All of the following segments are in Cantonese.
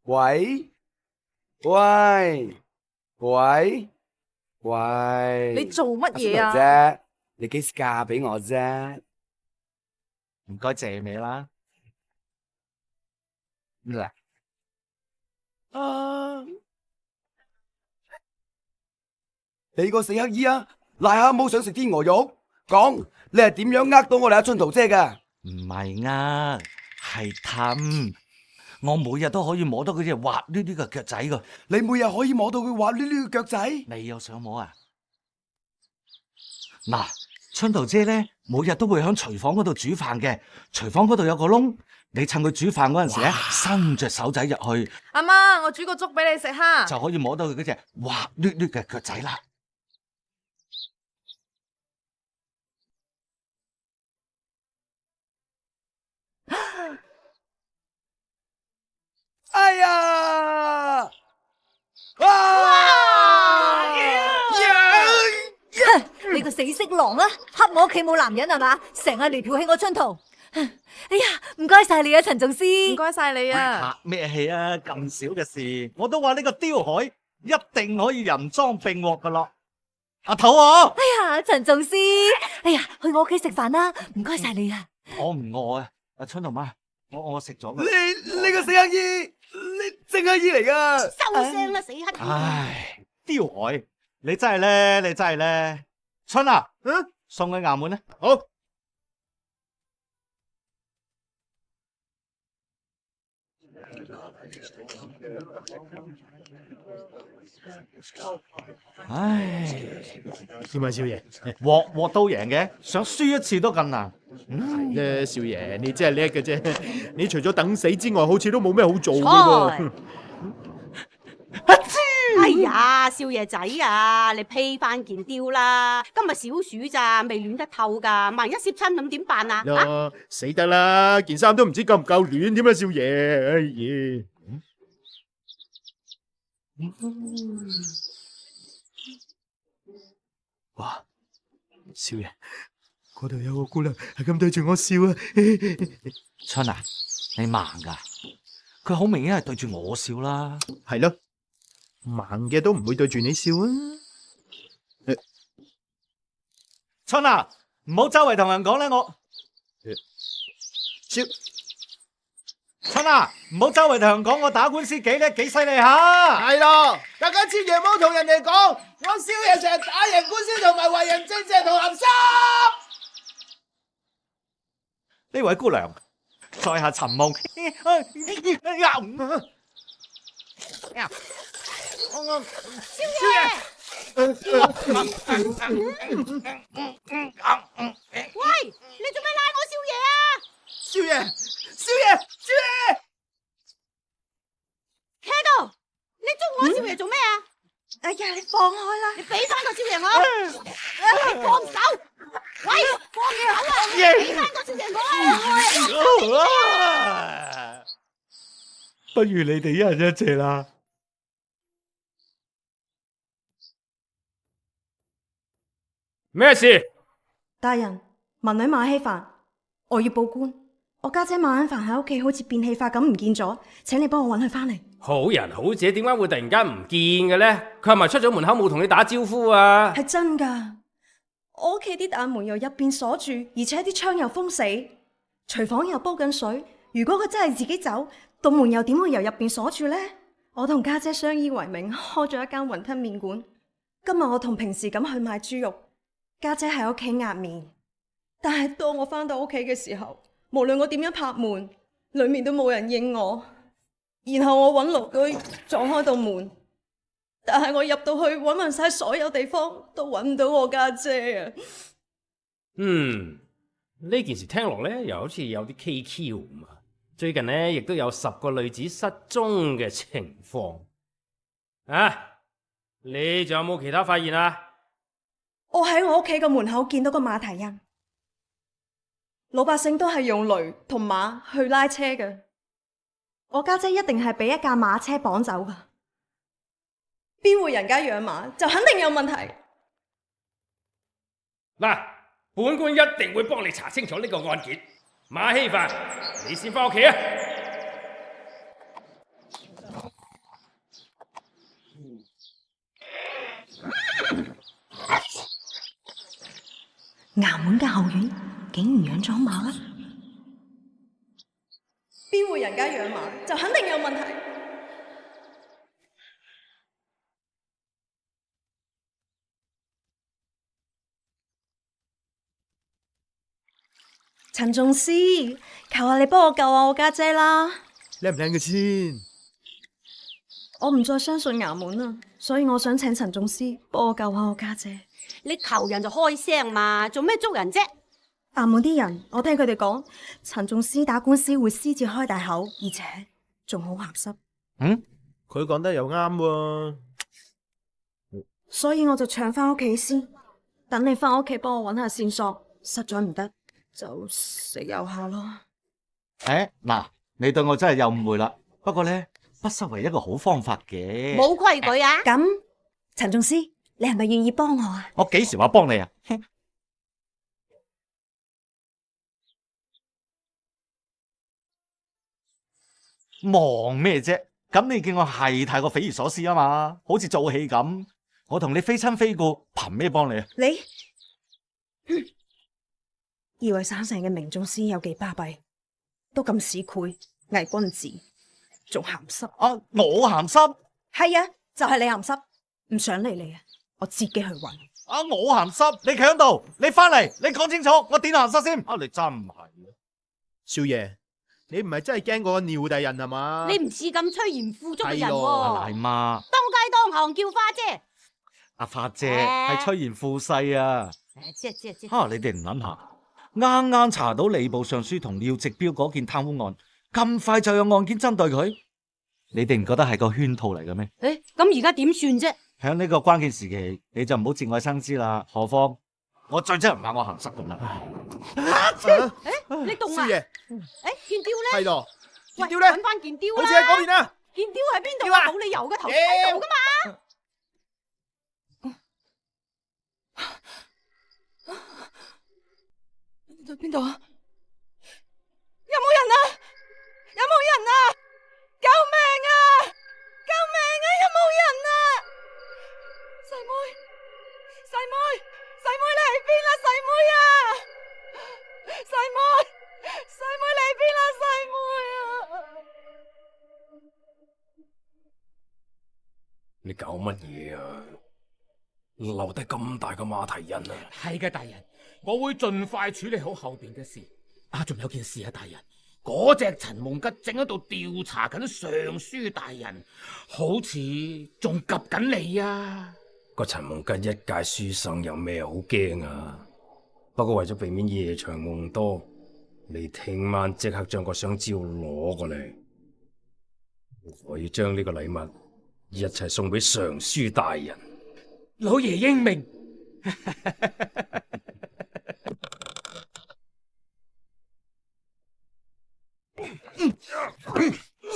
喂喂喂喂，你做乜嘢啊？啫？你幾時嫁俾我啫？唔該借你啦。嚟啊！你個死乞衣啊！癩下冇想食天鵝肉，講你係點樣呃到我哋阿春桃姐㗎？唔係係氹。我每日都可以摸到佢隻滑溜溜嘅腳仔噶。你每日可以摸到佢滑溜溜嘅腳仔？你又想摸啊？嗱，春桃姐咧，每日都會喺廚房嗰度煮飯嘅。廚房嗰度有個窿，你趁佢煮飯嗰陣時咧，伸隻手仔入去，阿媽，我煮個粥俾你食哈，就可以摸到佢嗰隻滑溜溜嘅腳仔啦。哎呀！你個死色狼啊！黑我屋企冇男人係嘛？成日嚟調戲我春桃。哎呀，唔該晒你啊，陳總司。唔該晒你啊。拍咩戲啊？咁少嘅事，我都話呢個刁海一定可以人贓並獲噶咯。阿頭啊！哎呀，陳總司，哎呀，去我屋企食飯啦，唔該晒你啊。我唔餓啊，阿春桃媽，我食咗啦。你個死乞衣，你正乞衣嚟噶！收聲啦，死乞兒！唉，刁海，你真係咧，你真係咧。春啊，送去衙門啦。好。唉，點啊，少爺？鑊鑊都贏嘅，想輸一次都咁難。啫，少爺，你真係叻嘅啫。你除咗等死之外，好似都冇咩好做嘅喎。哎呀，少爺仔啊，你披翻件貂啦！今日小暑咋，未暖得透噶，萬一攝親咁點辦啊？呀，死得啦！件衫都唔知夠唔夠暖添啊，少爺。哎呀！哇，少爺，嗰度有個姑娘係咁對住我笑啊！春啊，你盲噶？佢好明顯係對住我笑啦。係咯，盲嘅都唔會對住你笑啊！春啊，唔好周圍同人講咧，我少春啊，唔好周圍同人講我打官司幾叻幾犀利吓。係咯，大家千祈唔好同人哋講，我少爺成日打贏官司同埋為人正直同鹹濕。呢位姑娘，在下尋夢。少爺，喂，你做咩拉我少爺啊？少爺，少爺，少爺 ，Kato，你捉我少爺做咩啊？哎呀，你放開啦！你俾翻個少爺我，你放手！喂，放手啊！俾翻個少爺我！不如你哋一人一隻啦。咩事？大人，民女馬希凡，我要報官。我家姐馬恩凡喺屋企好似變戲法咁唔見咗，請你幫我揾佢翻嚟。好人好姐點解會突然間唔見嘅呢？佢係咪出咗門口冇同你打招呼啊？係真噶，我屋企啲大門由入邊鎖住，而且啲窗又封死，廚房又煲緊水。如果佢真係自己走，道門又點會由入邊鎖住呢？我同家姐相依為命，開咗一間雲吞麵館。今日我同平時咁去買豬肉，家姐喺屋企壓麵。但係當我翻到屋企嘅時候，無論我點樣拍門，裏面都冇人應我。然後我揾鄰居撞開道門，但係我入到去揾勻晒所有地方，都揾唔到我家姐啊！呢件事聽落呢，又好似有啲蹊蹺咁啊！最近呢，亦都有10個女子失蹤嘅情況啊！你仲有冇其他發現啊？我喺我屋企個門口見到個馬蹄印，老百姓都係用驢同馬去拉車嘅。我家姐一定係俾一架馬車綁走噶，邊會人家養馬就肯定有問題。嗱，本官一定會幫你查清楚呢個案件。馬希凡，你先翻屋企啊！衙門嘅後院竟然養咗馬啦！邊戶人家養馬就肯定有問題。陳仲師，求下你幫我救下我家姐啦！靚唔靚嘅先？我唔再相信衙門啦，所以我想請陳仲師幫我救下我家姐。你求人就開聲嘛，做咩捉人啫？衙門啲人，我聽佢哋講，陳仲師打官司會獅子開大口，而且仲好鹹濕。佢講得又啱喎。所以我就搶翻屋企先，等你翻屋企幫我揾下線索，實在唔得就食有下咯。嗱，你對我真係有誤會啦。不過咧，不失為一個好方法嘅。冇規矩啊！咁，陳仲師，你係咪願意幫我啊？我幾時話幫你啊？忙咩啫？咁你見我係太過匪夷所思啊嘛，好似做戲咁。我同你非親非故，憑咩幫你啊？你以為省城嘅名宗師有幾巴閉，都咁市儈偽君子，仲鹹濕。啊，我鹹濕？係啊，就係你鹹濕，唔想理你啊，我自己去揾。啊，我鹹濕？你企喺度，你翻嚟，你講清楚，我點鹹濕先？啊，你真唔係。少爺，你唔係真係驚嗰個尿帝人係嘛？你唔似咁趨炎附足嘅人係咯喎。大媽，當街當巷叫花姐。阿花姐係趨炎附勢啊！知。你哋唔諗下，啱啱查到吏部尚書同廖直標嗰件貪污案，咁快就有案件針對佢，你哋唔覺得係個圈套嚟嘅咩？咁而家點算啫？喺呢個關鍵時期，你就唔好節外生枝啦。何況我最憎唔怕我行濕咁啦。你凍啊？少爺，件雕咧？係咯，喂，件雕咧？搵翻件雕啦！好似喺嗰邊啦。件雕喺邊度雕啊冇理由嘅，頭先喺度噶嘛。邊度啊？有冇人啊？有冇人啊？救命啊！救命啊！有冇人啊？細妹，細妹，細妹你喺邊啦？細妹啊！細妹，細妹你喺邊啦？細妹啊！你搞乜嘢啊？留低咁大個馬蹄印啊！係嘅，大人，我會盡快處理好後邊嘅事。仲有件事啊，大人，嗰隻陳夢吉正喺度調查緊尚書大人，好似仲及緊你啊！個陳夢吉一介書生有咩好驚啊？不過為咗避免夜長夢多，你聽晚即刻將個香蕉攞過嚟，我要將呢個禮物一齊送俾尚書大人。老爺英明。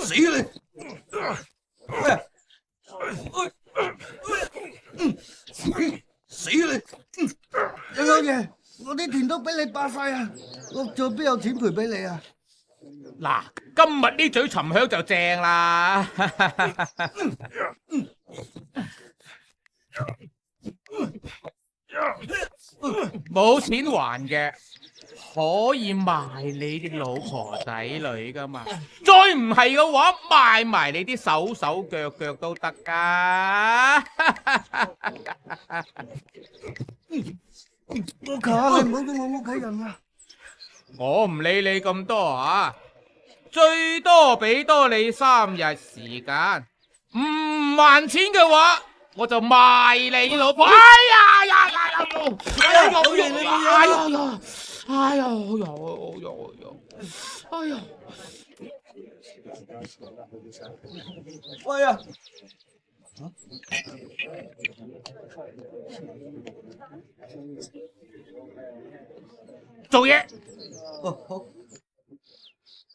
死你！死你！楊老爺，我啲田都俾你霸晒啊！我仲邊有錢賠俾你啊？嗱，今日呢嘴沉香就正啦。冇錢還嘅，可以賣你啲老婆仔女噶嘛？再唔係嘅話，賣埋你啲手手腳腳都得噶。我求下你唔好到我屋企人啊！我唔理你咁多啊，最多俾多你3日時間，唔還錢嘅話，我就賣你老婆。哎呀呀呀呀！哎呀，老爺你冇嘢。哎呀呀！哎呀哎呀！喂啊！做嘢。好。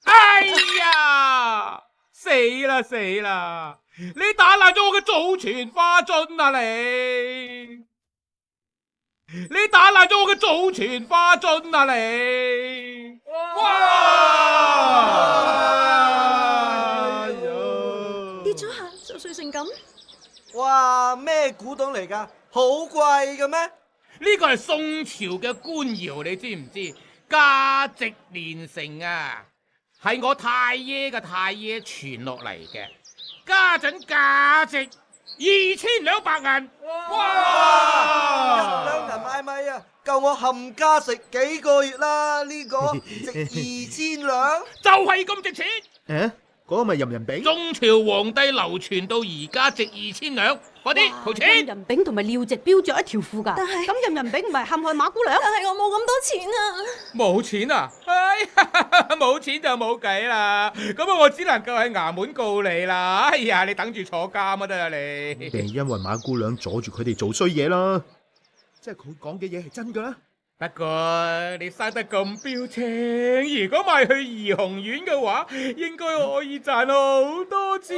哎呀！死啦死啦！你打爛咗我嘅祖傳花樽啊你！你打爛咗我嘅祖傳花樽啊你！哇！跌咗下就碎成咁。哇！咩古董嚟㗎？好貴嘅咩？呢個係宋朝嘅官窯，你知唔知？價值連城啊，係我太爺嘅太爺傳落嚟嘅，家陣價值2000兩白銀。哇！1兩銀買米啊，夠我冚家食幾個月啦！呢個值2000兩，就係咁值錢。誒，嗰個咪任人餅？宋朝皇帝流傳到而家值2000兩，快啲掏錢！任人炳同埋廖直標着一條褲㗎，但係咁任人炳唔係陷害馬姑娘？但係我冇咁多錢啊！冇錢啊！哎呀，冇錢就冇計啦。咁我只能夠喺衙門告你啦。哎呀，你等住坐監啊得啦你。定係因為馬姑娘阻住佢哋做衰嘢啦？即係佢講嘅嘢係真㗎啦。不過你生得咁標青，如果賣去怡紅院嘅話，應該可以賺好多錢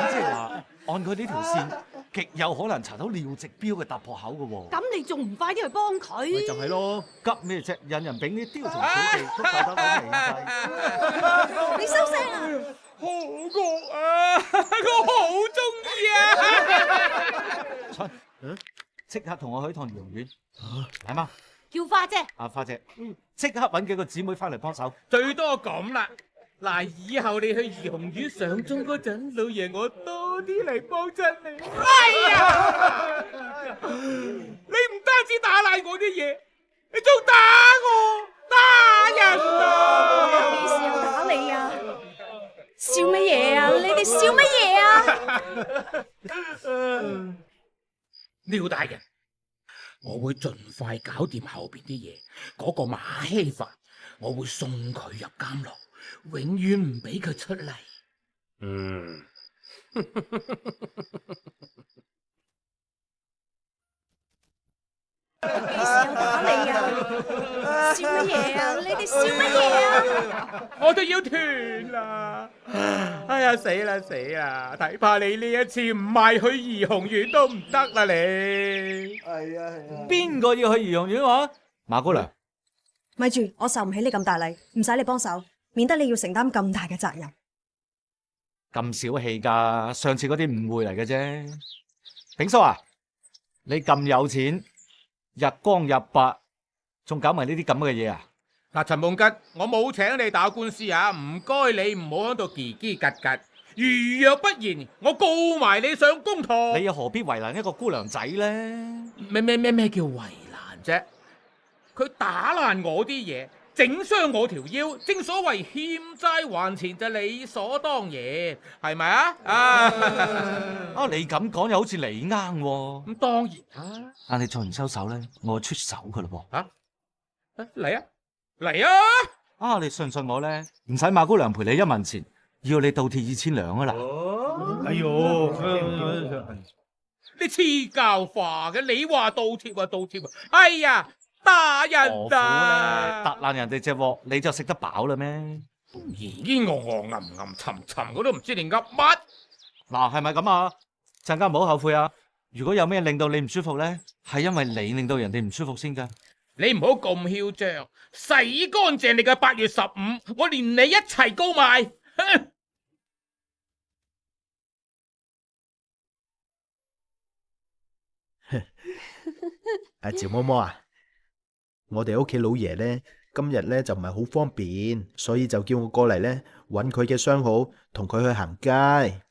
即係話按佢呢條線，極有可能查到廖直標嘅突破口嘅喎。咁你仲唔快啲去幫咪佢？就係咯，急咩啫？引人俾啲雕蟲小技，捉手得好明細。你收聲啊！好惡啊！我好中意啊！春，即刻同我去趟怡紅院，係嘛？叫花姐，阿花姐，即刻揾幾個姊妹翻嚟幫手。最多咁啦。嗱，以後你去怡紅院上鐘嗰陣，老爺我多啲嚟幫襯你。哎呀！你唔單止打爛我啲嘢，你仲打我，打人啊！幾時又打你啊？笑乜嘢啊？你哋笑乜嘢啊？廖大人，我會盡快搞掂後邊啲嘢。嗰個馬希凡，我會送佢入監牢，永遠唔俾佢出嚟。嗯。幾時又打你啊？笑乜嘢啊？你哋笑乜嘢啊？我都要斷啦！哎呀，死啦死啦！睇怕你呢一次唔賣去怡紅院都唔得啦你。係啊係啊。邊個要去怡紅院話？馬姑娘，咪住，我受唔起你咁大禮，唔使你幫手，免得你要承擔咁大嘅責任。咁小氣㗎？上次嗰啲誤會嚟嘅啫。炳叔啊，你咁有錢，日光日白，仲搞埋呢啲咁嘅嘢啊？嗱，陳夢吉，我冇請你打官司啊，唔該你唔好喺度嘰嘰格格。如若不然，我告埋你上公堂。你又何必為難一個姑娘仔咧？咩叫為難啫？佢打爛我啲嘢，整傷我條腰，正所謂欠債還錢就理所當然，係咪啊？啊，你咁講又好似你啱喎。咁當然啦。但你再唔收手咧，我就出手噶啦噃。嚟啊嚟啊！啊，你信唔信我咧？唔使馬姑娘賠你1文錢，要你倒貼2000兩啊啦！哎呦，你黐教化嘅，你話倒貼啊倒貼啊！哎呀，打人何苦咧？揼爛人哋隻鑊，你就食得飽啦咩？咦，吟沉，我都唔知你噏乜。嗱，係咪咁啊？陣間唔好後悔啊！如果有咩令到你唔舒服咧，係因為你令到人哋唔舒服先噶。你唔好咁囂張，洗乾淨你嘅8月15，我連你一齊告埋。哼！阿趙嬤嬤啊，我哋屋企老爺咧今日咧就唔係好方便，所以就叫我過嚟咧揾佢嘅相好，同佢去行街。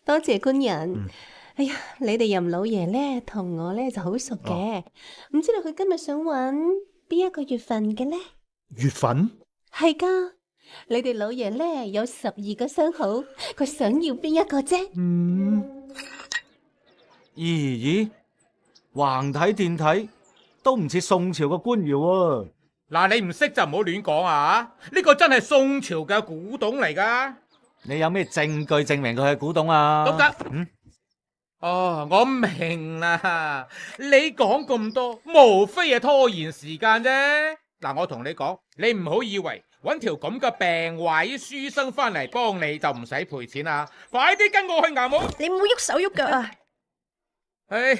多謝官人。哎呀，你哋任老爺咧同我咧就好熟嘅，唔知道佢今日想揾邊一個月份嘅咧？月份？係噶，你哋老爺咧有12個相好，佢想要邊一個啫？咦，橫睇掂睇都唔似宋朝嘅官窯喎。嗱，你唔識就唔好亂講啊！呢個真係宋朝嘅古董嚟噶。你有咩證據證明佢係古董啊？都得。哦，我明啦。你講咁多，無非係拖延時間啫。嗱，我同你講，你唔好以為揾條咁嘅病壞書生翻嚟幫你就唔使賠錢啊！快啲跟我去衙門。你唔好喐手喐腳啊！唉，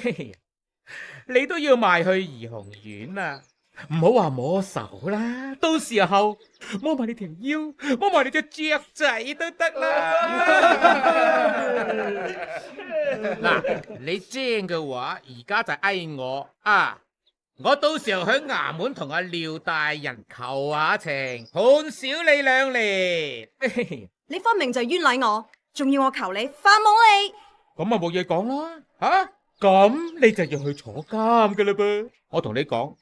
你都要賣去怡紅院啊！唔好話摸手啦，到時候摸埋你條腰，摸埋你隻雀仔都得啦。嗱，你精嘅話，而家就嗌我啊！我到時候喺衙門同阿廖大人求下情，判少你2年。你分明就冤枉我，仲要我求你發夢你。咁咪冇嘢講啦，吓？咁你就要去坐監噶啦噃。我同你講，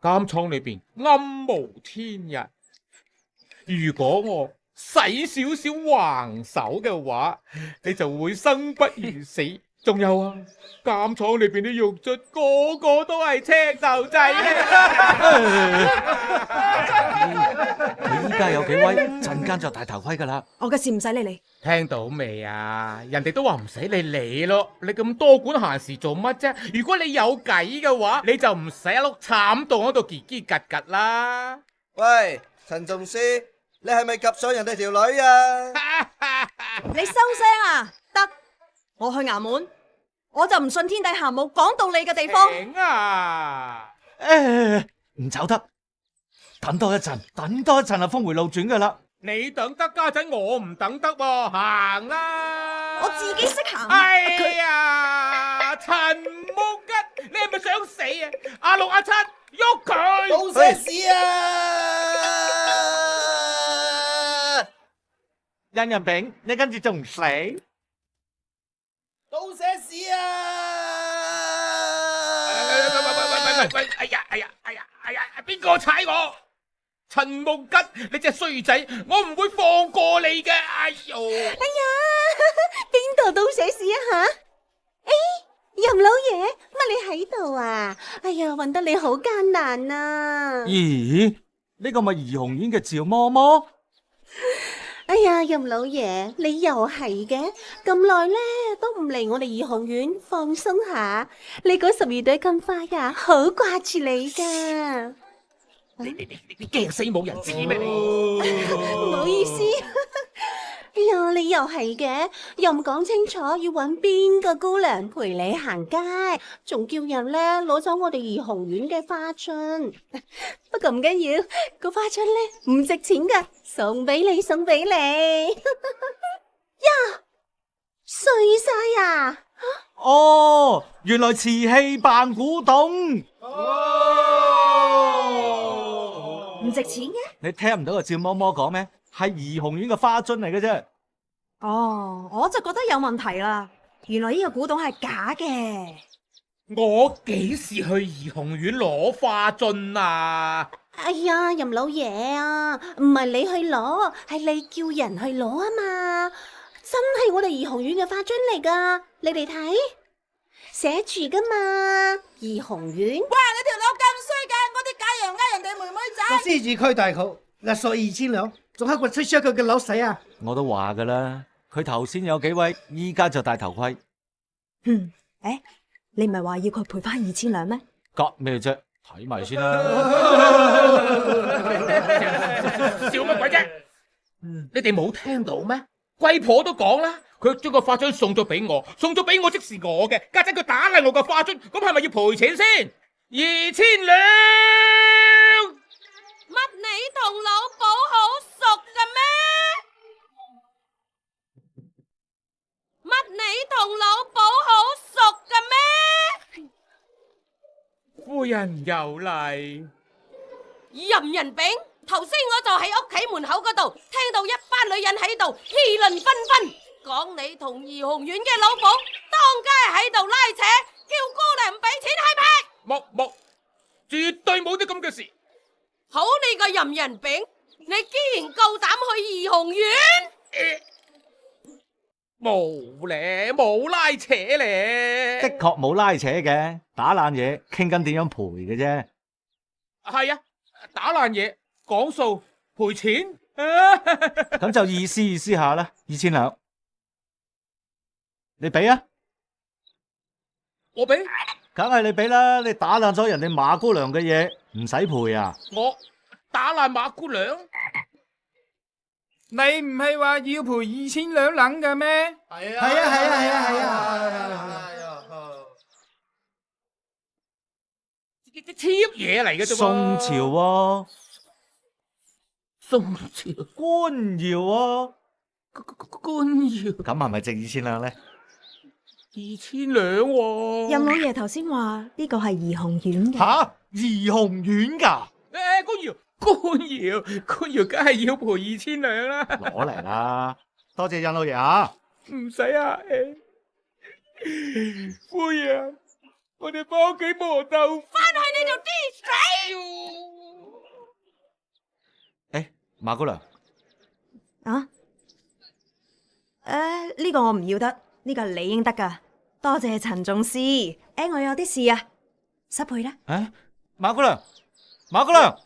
監倉裏邊暗無天日，如果我使少少橫手嘅話，你就會生不如死。仲有啊，監倉裏邊啲獄卒個個都係青頭仔。佢依家有幾威，陣間就大頭盔噶啦。我嘅事唔使理你。聽到未啊？人哋都話唔使你理咯，你咁多管閒事做乜啫？如果你有計嘅話，你就唔使一碌慘到喺度嘰嘰格格啦。喂，陳仲師，你係咪及上人哋條女啊？你收聲啊！得，我去衙門，我就唔信天底下冇講道理嘅地方。唔走得，等多一陣啊，峰回路轉噶啦。你等得家陣，我唔等得喎，行啦！我自己識行。哎呀，陳木吉，你係咪想死啊？阿六阿七，喐佢！老些事啊！印人餅，你跟住仲唔死？老些事啊！喂！哎呀！邊個踩我？陳木吉，你隻衰仔，我唔會放過你嘅。哎呦！哎呀，邊度都寫事啊吓！任老爺，乜你喺度啊？哎呀，搵得你好艱難啊！咦？呢個咪怡紅院嘅趙嬤嬤？哎呀，任老爺，你又係嘅，咁耐咧都唔嚟我哋怡紅院放鬆下，你嗰12對咁快呀，好掛住你噶。你驚死冇人知咩？唔好意思，哎呀，你又係嘅，又唔講清楚要搵邊個姑娘陪你行街，仲叫人咧攞走我哋怡紅院嘅花樽。不過唔緊要，個花樽咧唔值錢噶，送俾你。呀，碎晒啊！哦，原來瓷器扮古董。唔值錢嘅？你聽唔到個趙嬤嬤講咩？係怡紅院嘅花樽嚟嘅啫。哦，我就覺得有問題啦。原來呢個古董係假嘅。我幾時去怡紅院攞花樽啊？哎呀，任老爺啊，唔係你去攞，係你叫人去攞啊嘛。真係我哋怡紅院嘅花樽嚟噶，你哋睇，寫住噶嘛，怡紅院。哇！你條佬咁衰嘅，我啲假洋呃人哋妹妹仔。我獅子區大口，勒索2000兩，仲刻骨吹傷佢嘅老死啊！我都話噶啦，佢頭先有幾位，依家就戴頭盔。你唔係話要佢賠翻2000兩咩？急咩啫？睇埋先啦。笑乜鬼啫？你哋冇聽到咩？貴婆都講啦，佢將個花樽送咗俾我，即是我嘅。家陣佢打爛我個花樽，咁係咪要賠錢先？2000兩。乜你同老保好熟嘅咩？乜你同老保好熟嘅咩？夫人有禮。任人餅，頭先我就喺屋企門口嗰度聽到一班女人喺度議論紛紛，講你同怡紅院嘅老保當街喺度拉扯，叫姑娘唔俾錢係咪？冇，絕對冇啲咁嘅事。好你個任人餅，你竟然夠膽去怡紅院？冇咧，冇拉扯咧。的確冇拉扯嘅，打爛嘢傾緊點樣賠嘅啫。係啊，打爛嘢講數賠錢。咁就意思下啦，2000兩，你俾啊？我俾，梗係你俾啦。你打爛咗人哋馬姑娘嘅嘢，唔使賠啊？我打爛馬姑娘。你唔係話要賠2000兩銀嘅咩？係啊！自己啲 cheap 嘢嚟嘅啫喎。宋朝喎，宋朝官窯喎，官窯咁係咪值2000兩咧2000兩喎。任老爺頭先話呢個係怡紅院嘅。吓？怡紅院㗎？官窯梗係要賠2000兩啦。攞嚟啦，多謝任老爺啊！唔使啊，夫人，我哋翻屋企磨豆腐。翻去你度滴水。馬姑娘，啊？呢個我唔要得，呢個你應得噶。多謝陳總司。我有啲事啊，失陪啦。馬姑娘，馬姑娘，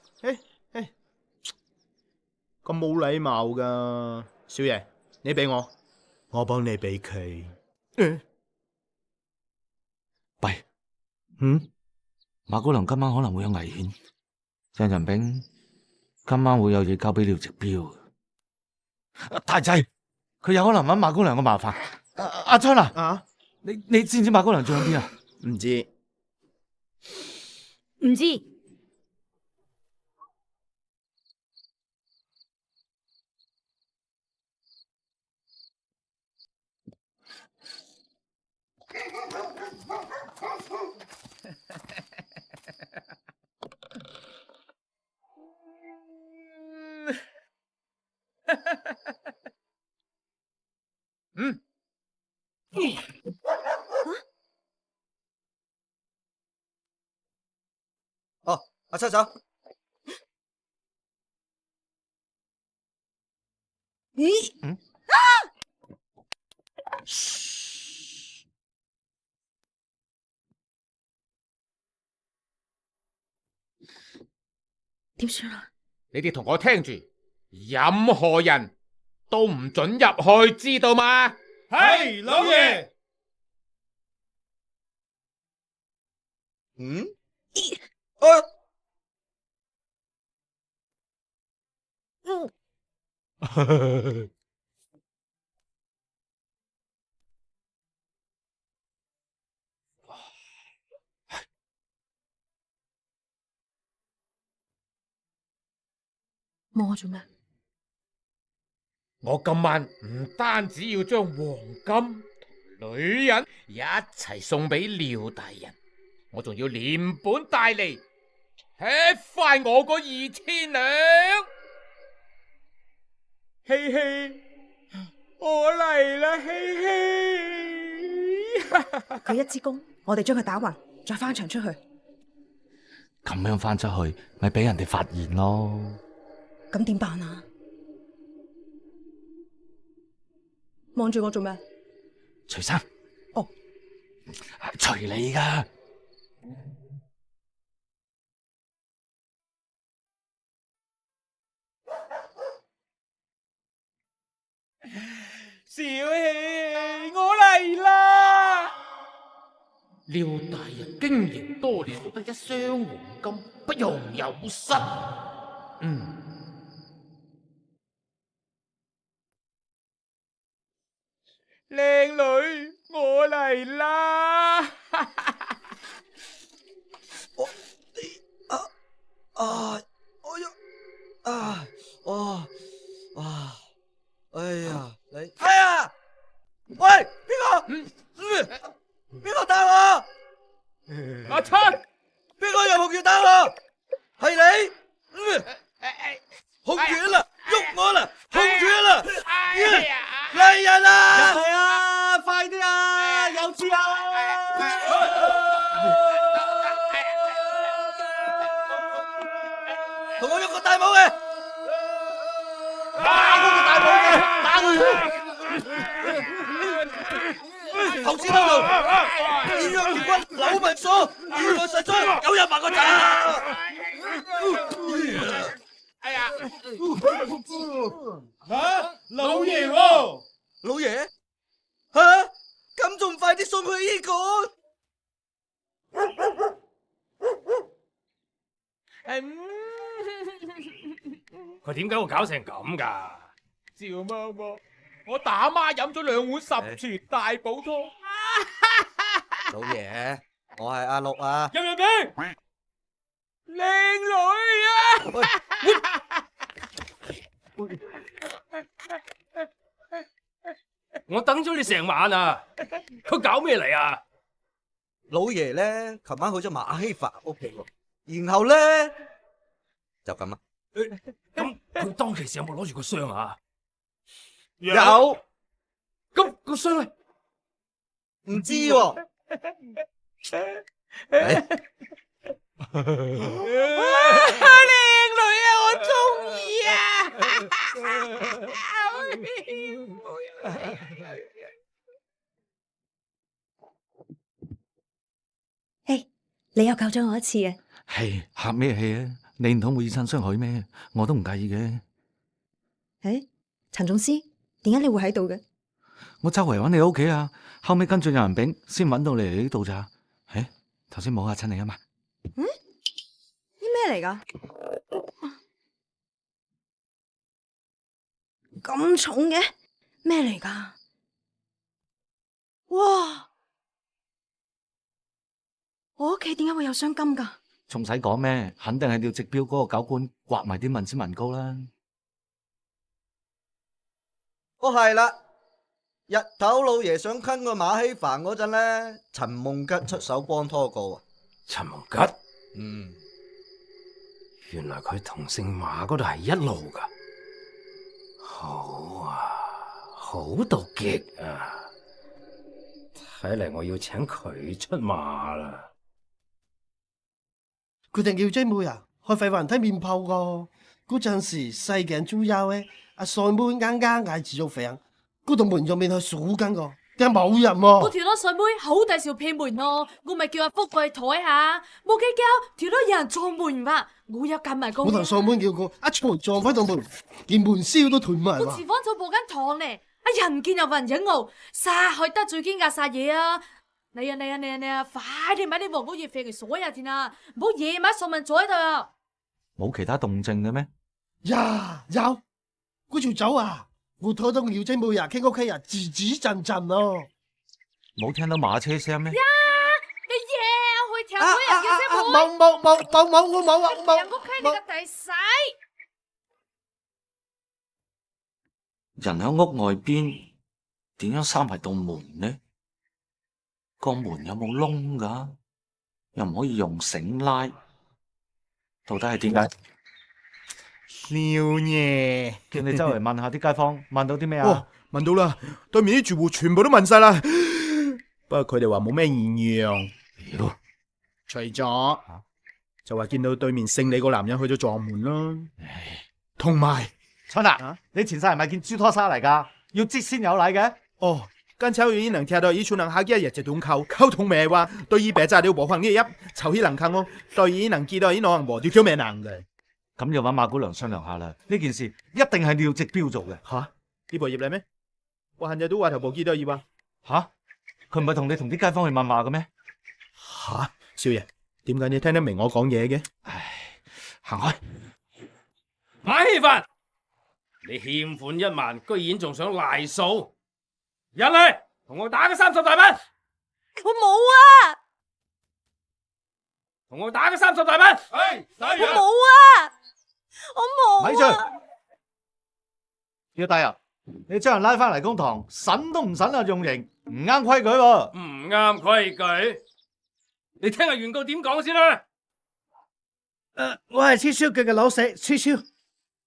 咁冇禮貌噶，少爺，你俾我幫你俾佢。弊，馬姑娘今晚可能會有危險，鄭仁炳今晚會有嘢交俾廖直標。大仔，佢有可能揾馬姑娘嘅麻煩。阿昌啊，你知唔知馬姑娘住喺邊啊？唔知。唔知。哦，阿七走。咦？點算啊？你哋同我聽住，任何人都唔准入去，知道嗎？係，老爺。摸我做咩？我今晚唔單止要將黃金同女人一齊送俾廖大人，我仲要連本帶利吃翻我嗰2000兩。希希，我嚟啦，希希。佢一支公，我哋將佢打暈，再翻牆出去。咁樣翻出去，咪俾人哋發現咯。咁點辦啊？望住我做咩？徐生。哦，隨你噶。小氣，我嚟啦！廖大人經營多年，得一箱黃金，不容有失。靚女，我嚟啦！哎呀，你哎呀，喂，邊個打我？阿七，邊個用紅拳打我？係你？紅拳啦，喐我啦，紅拳啦！嚟人啊！入嚟啊！快啲啊！有事啊！同我喐個大帽嘅，打嗰個大帽嘅，打佢！頭先嗰度，鴛鴦連軍柳文鎖，如來神掌9日8個咋？哎呀！老爺喎，老爺，咁仲唔快啲送去醫館？佢點解會搞成咁㗎？趙媽媽，我打媽飲咗2碗10全大補湯。老爺，我係阿六啊。任仁炳，靚女啊！我等咗你成晚啊！佢搞咩嚟啊？老爺咧，琴晚去咗馬希凡屋企喎，然後咧就咁啦。咁佢當其時有冇攞住個箱啊？有，咁個箱咧唔知喎。靚女啊，我中意啊！嘿，你又救咗我一次啊！係客咩氣啊？你唔通會以身相許咩？我都唔介意嘅。誒，陳總司，點解你會喺度嘅？我周圍揾你屋企啊，後尾跟住有人丙，先揾到你嚟呢度咋？誒，頭先冇嚇親你啊嘛？嗯？啲咩嚟㗎？咁重嘅？咩嚟㗎？哇！我屋企點解會有雙金㗎？仲使講咩？肯定係吊直標嗰個狗官刮埋啲紋絲紋膏啦。哦係啦，日頭老爺想坑個馬希凡嗰陣咧，陳夢吉出手幫拖過。陳夢吉，嗯，原來佢同姓馬嗰度係一路噶，好啊，好到極啊！睇嚟我要請佢出馬啦。佢哋叫姐妹啊，開廢話人睇面泡個。嗰陣時細頸豬腰咧，阿細妹啱啱嗌自做餅，嗰度門入面係數緊個，點解冇人喎？我條佬細妹好大條屁門咯，我咪叫阿福過去睇下，冇幾交條佬有人撞門吧，我有夾埋個。我同細妹叫過，一出門撞翻到門，連門燒都斷埋。我廚房就播緊糖咧，啊人見有人影我，殺去得最驚訝殺嘢啊！你啊，快啲買啲黃果葉肥嚟鎖下先啊，唔好夜晚上問坐喺度啊！冇其他動靜嘅咩？呀，有嗰條酒啊！我睇到廖姐妹啊，傾屋企人吱吱陣陣咯。冇聽到馬車聲咩？呀，你去調鬼人嘅啫，冇，我冇啊，冇。人屋企你個大仔。人喺屋外邊，點樣閂埋道門呢？個門有冇窿噶？又唔可以用繩拉，到底係點解？少爺，叫你周圍問下啲街坊，問到啲咩啊？哦，問到啦，對面啲住戶全部都問晒啦。不過佢哋話冇咩異樣，除咗就話見到對面姓李個男人去咗撞門咯。同埋春啊，你前世係咪見豬拖沙嚟噶？要擠先有禮嘅。哦，跟炒完能踢到一出能下幾日就斷扣，溝通咩話？對於白炸了和行呢一籌起能坑咯，對於能見到呢攞和條條命能嘅。咁要揾馬姑娘商量下啦，呢件事一定係廖直標做嘅。吓，呢部業嚟咩？我閒日都話頭部機都要啊。吓，佢唔係同你同啲街坊去問話嘅咩？吓，少爺，點解你聽得明我講嘢嘅？唉，行開。馬希凡，你欠款1萬，居然仲想賴數？入嚟，同我打個30大板。我冇啊！同我打個30大板。我冇啊！我冇啊！咪住！要大人，你將人拉翻嚟公堂，審都唔審啊，用刑，唔啱規矩喎。唔啱規矩，你聽下原告點講先啦。我係黐燒腳嘅老細黐燒。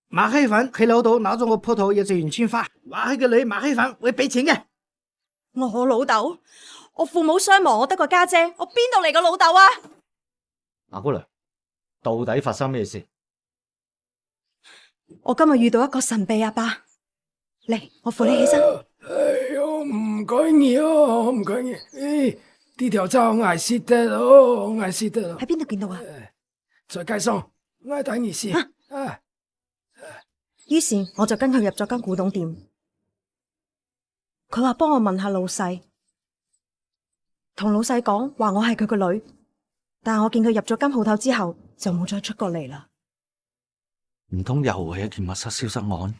馬希凡佢老豆攞咗我鋪頭一隻圓村花，話佢個女馬希凡會俾錢嘅。我老豆，我父母雙亡，我得個家姐，我邊度嚟個老豆啊？馬姑娘，到底發生咩事？我今日遇到一個神秘阿伯，嚟，我扶你起身。哎呦，唔該你哦，唔該你。呢條渣我係識得咯，我係識得咯。喺邊度見到啊？在街上，我係等你先。啊！於是我就跟佢入咗間古董店，佢話幫我問下老細，同老細講話我係佢個女，但係我見佢入咗間鋪頭之後就冇再出過嚟啦。唔通又係一件密室消失案？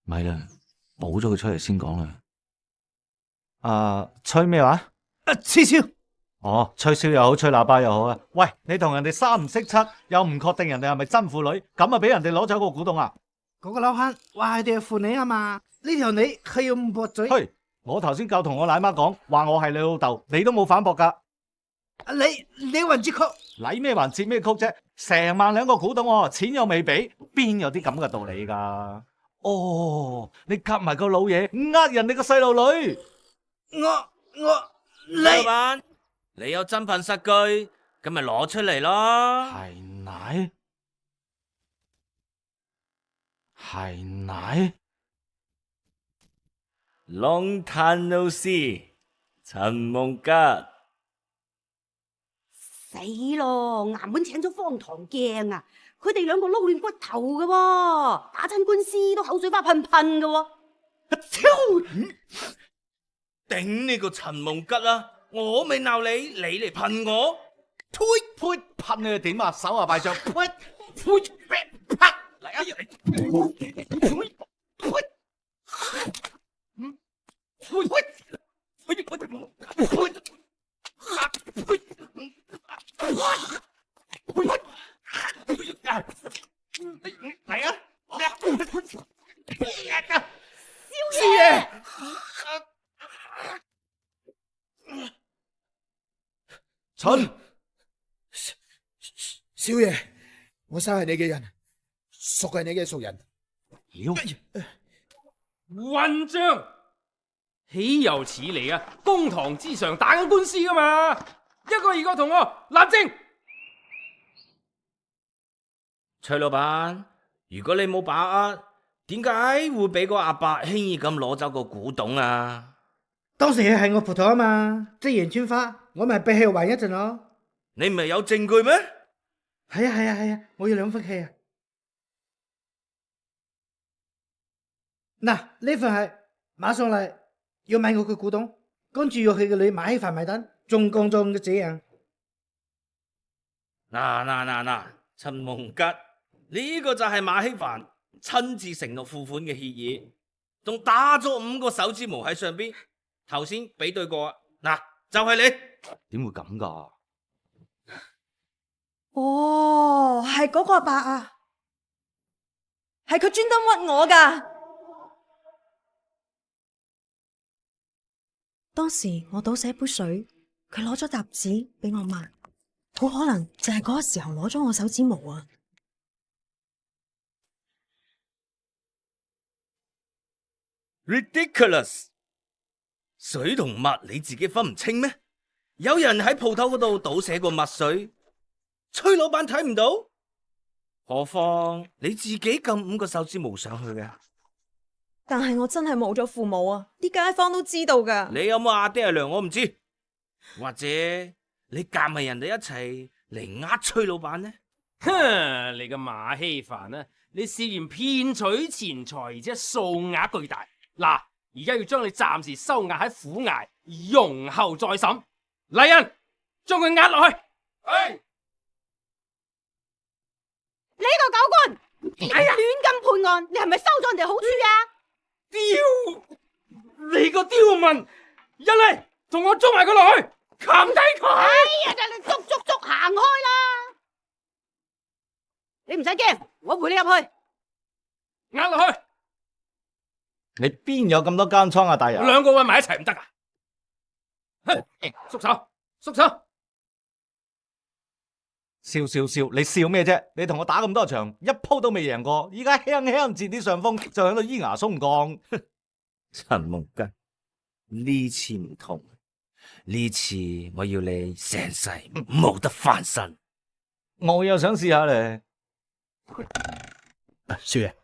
咪啦，補咗佢出嚟先講啦。吹咩話？黐燒，哦，吹簫又好，吹喇叭又好啊！喂，你同人哋三唔識七，又唔確定人哋係咪真父女，咁啊俾人哋攞走個古董啊！嗰個老坑話佢哋係父女啊嘛，呢條女佢要唔駁嘴。嘿，我頭先夠同我奶媽講，話我係你老豆，你都冇反駁噶。你還接曲？禮咩還接咩曲啫？成萬兩個古董喎，錢又未俾，邊有啲咁嘅道理噶？哦，你夾埋個老嘢，呃人哋個細路女。你老闆，你有真憑實據，咁咪攞出嚟咯。係奶，係奶。Long time no see，陳夢吉。死咯！衙門請咗方唐鏡啊，佢哋兩個撈亂骨頭嘅喎，打親官司都口水花噴噴嘅喎。頂你個陳夢吉啊！我未鬧你，你嚟噴我？呸！噴你點啊？手啊敗仗！呸！啪！嚟啊！嚟啊！少爺，陳少爺，我生係你嘅人，熟係你嘅熟人。混帳，豈有此理啊！公堂之上打緊官司噶嘛，一個二個同我立正。崔老闆，如果你冇把握，點解會俾個阿伯輕易咁攞走個古董啊？當時佢係我葡萄啊嘛，即係迎春花，我咪俾佢玩一陣咯。你唔係有證據咩？係啊，我要兩幅戲啊！嗱，呢份係馬上嚟要買我嘅古董，跟住要佢嘅女馬希凡埋單，仲講咗咁嘅這樣。嗱，陳夢吉呢個就係馬希凡親自承諾付款嘅協議，仲打咗5個手指模喺上邊。頭先比對過啊，嗱就係你。點會咁噶？哦，係嗰個阿伯啊，係佢專登屈我噶。當時我倒瀉一杯水，佢攞咗沓紙俾我抹，好可能就係嗰個時候攞咗我手指模啊。Ridiculous！ 水同墨你自己分唔清咩？有人喺鋪頭嗰度倒瀉過墨水，崔老闆睇唔到？何況你自己撳5個手指模上去嘅。但係我真係冇咗父母啊，啲街坊都知道噶。你有冇阿爹阿娘我唔知，或者你夾埋人哋一齊嚟呃崔老闆呢？哼，你個馬希凡啊，你涉嫌騙取錢財，而且數額巨大。嗱，而家要將你暫時收押喺府衙，容後再審。嚟人，將佢押落去。係。呢個狗官，你亂咁判案，你係咪收咗人哋好處啊？刁，你個刁民，一嚟同我捉埋佢落去，擒低佢。哎呀，你捉行開啦！你唔使驚，我陪你入去。押落去。你邊有咁多監倉啊，大人？兩個混埋一齊唔得啊！縮手，縮手！笑，你笑咩啫？你同我打咁多場，一鋪都未贏過，依家輕佔啲上風，就喺度咿牙鬆槓。陳夢吉，呢次唔同，呢次我要你成世冇得翻身。我又想試下咧。少爺，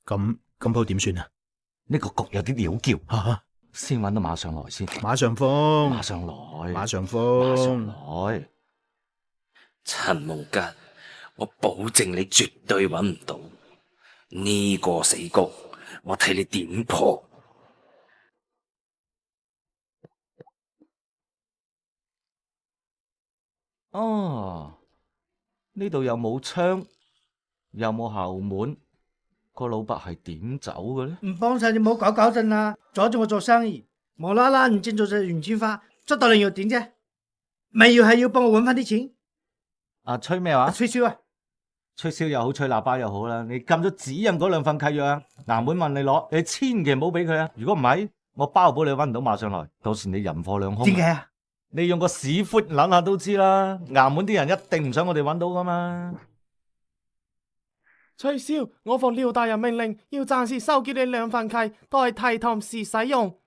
咁鋪點算啊？呢個局有啲料叫，先揾到馬上來先。馬上風，馬上來，馬上風，馬上來。陳夢吉，我保證你絕對揾唔到呢個死局，我睇你點破。哦，呢度又冇窗，又冇後門，個老伯係點走嘅咧？唔幫手你唔好搞震啦，阻住我做生意，無啦啦唔見咗隻元千花，出到嚟又點啫？咪要幫我搵翻啲錢。啊，吹咩話？吹簫啊！吹簫又好，吹喇叭又好啦。你撳咗指印嗰兩份契約啊，衙門問你攞，你千祈唔好俾佢啊！如果唔係，我包保你搵唔到馬上來，到時你人貨兩空。點解啊？你用個屎忽諗下都知啦，衙門啲人一定唔想我哋搵到噶嘛。吹簫，我奉廖大人命令，要暫時收繳你兩份契，代替同時使用。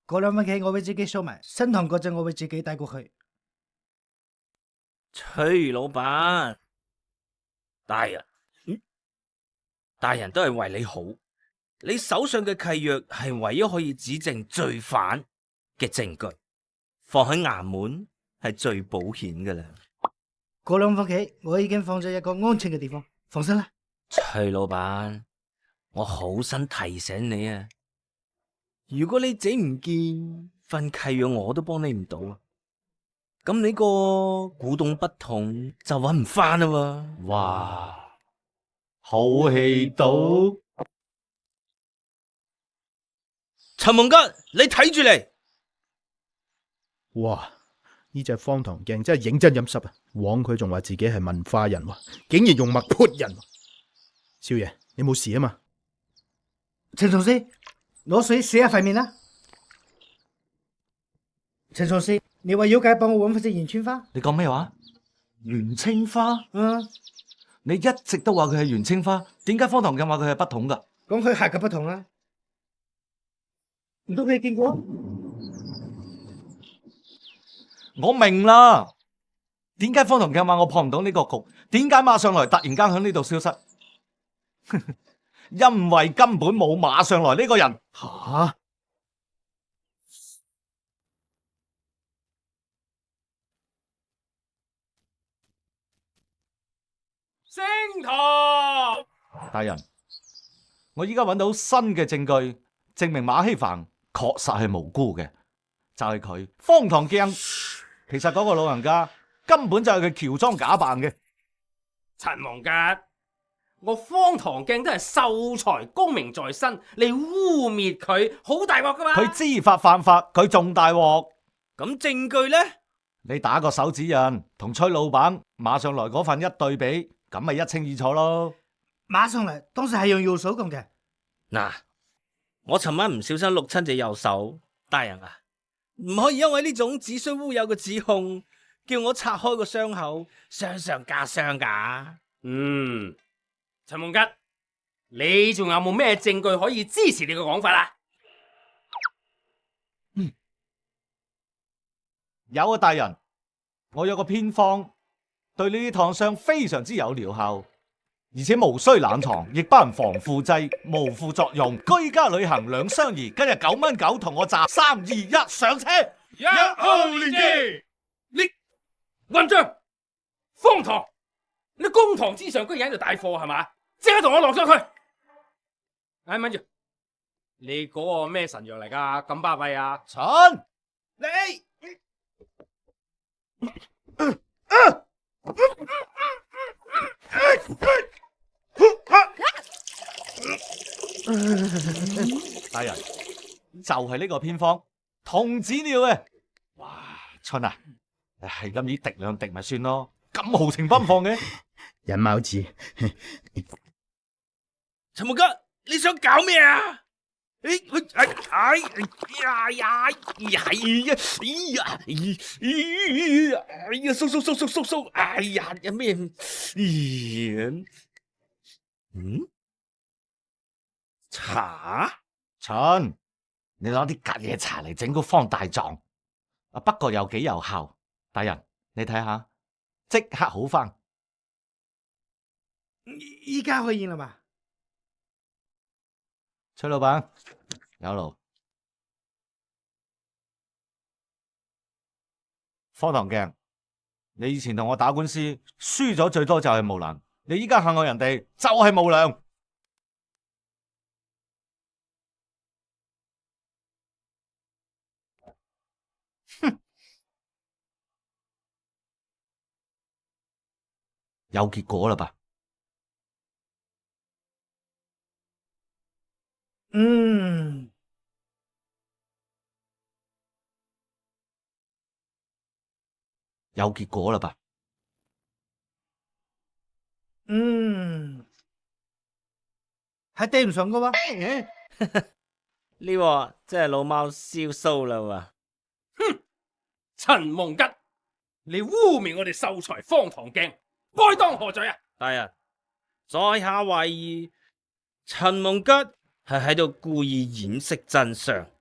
嗰兩份契我會自己收埋，升堂嗰陣我會自己帶過去。崔老闆，大人，大人都係為你好。你手上嘅契約係唯一可以指證罪犯嘅證據，放喺衙門係最保險㗎啦。嗰兩份契我已經放咗一個安全嘅地方，放心啦。崔老闆，我好心提醒你啊，如果你整唔見份契約，我都幫你唔到啊。咁你個古董筆筒就搵唔翻啦喎。哇，好氣到！陳蒙吉，你睇住嚟！哇！呢隻方唐鏡真係認真陰濕啊！枉佢仲話自己係文化人喎，竟然用墨潑人。少爺，你冇事啊嘛？陳松師，攞水洗下塊面啦。陳松師，你話妖怪幫我搵翻隻元青花？你講咩話？元青花？你一直都話佢係元青花，點解方唐鏡話佢係筆筒噶？咁佢係個筆筒啦。唔通你見過？我明啦，點解方唐鏡話我破唔到呢個局？點解馬上來突然間喺呢度消失？因為根本冇馬上來呢個人。吓！升堂！大人，我依家揾到新嘅證據，證明馬希凡確實係無辜嘅，就係佢方唐鏡。其實嗰個老人家根本就係佢喬裝假扮嘅。陳蒙吉，我方唐鏡都係秀才功名在身，你污蔑佢，好大鑊噶嘛？佢知法犯法，佢仲大鑊。咁證據呢？你打個手指印，同崔老闆馬上來嗰份一對比，咁咪一清二楚咯。馬上來當時係用右手咁嘅。嗱，我尋晚唔小心碌親隻右手，大人啊，唔可以因為呢種子虛烏有嘅指控，叫我拆開個傷口，傷上加傷噶。陳蒙吉，你仲有冇咩證據可以支持你嘅講法啊？有啊，大人，我有個偏方，對呢啲燙傷非常之有療效，而且無需冷藏，亦不含防腐劑，無副作用。居家旅行兩相宜，今日9.9同我揸3、2、1上車。一號連擊，你混帳荒唐！你公堂之上居然喺度帶貨係嘛？即刻同我落咗佢！哎，咪住，你嗰個咩神藥嚟噶？咁巴閉啊！陳，你。大人，就係呢個偏方，童子尿嘅。哇，春啊，係咁以滴兩滴咪算咯，咁豪情奔放嘅。人貓子，陳木吉，你想搞咩啊？哎呀，蘇，哎呀，有咩？茶？陳，你攞啲隔夜茶嚟整個方大狀，不過又幾有效。大人，你睇下，即刻好返。依家可以啦嘛？崔老闆，有勞。方唐鏡，你以前同我打官司，輸咗最多就係無能，你依家陷害人哋就係無良。哼，有結果啦吧？有結果啦吧？係頂唔順噶喎。呢鑊真係老貓燒鬚啦喎！哼！陳夢吉，你污蔑我哋秀才荒唐鏡，該當何罪啊？大人，在下懷疑陳夢吉係喺度故意掩飾真相，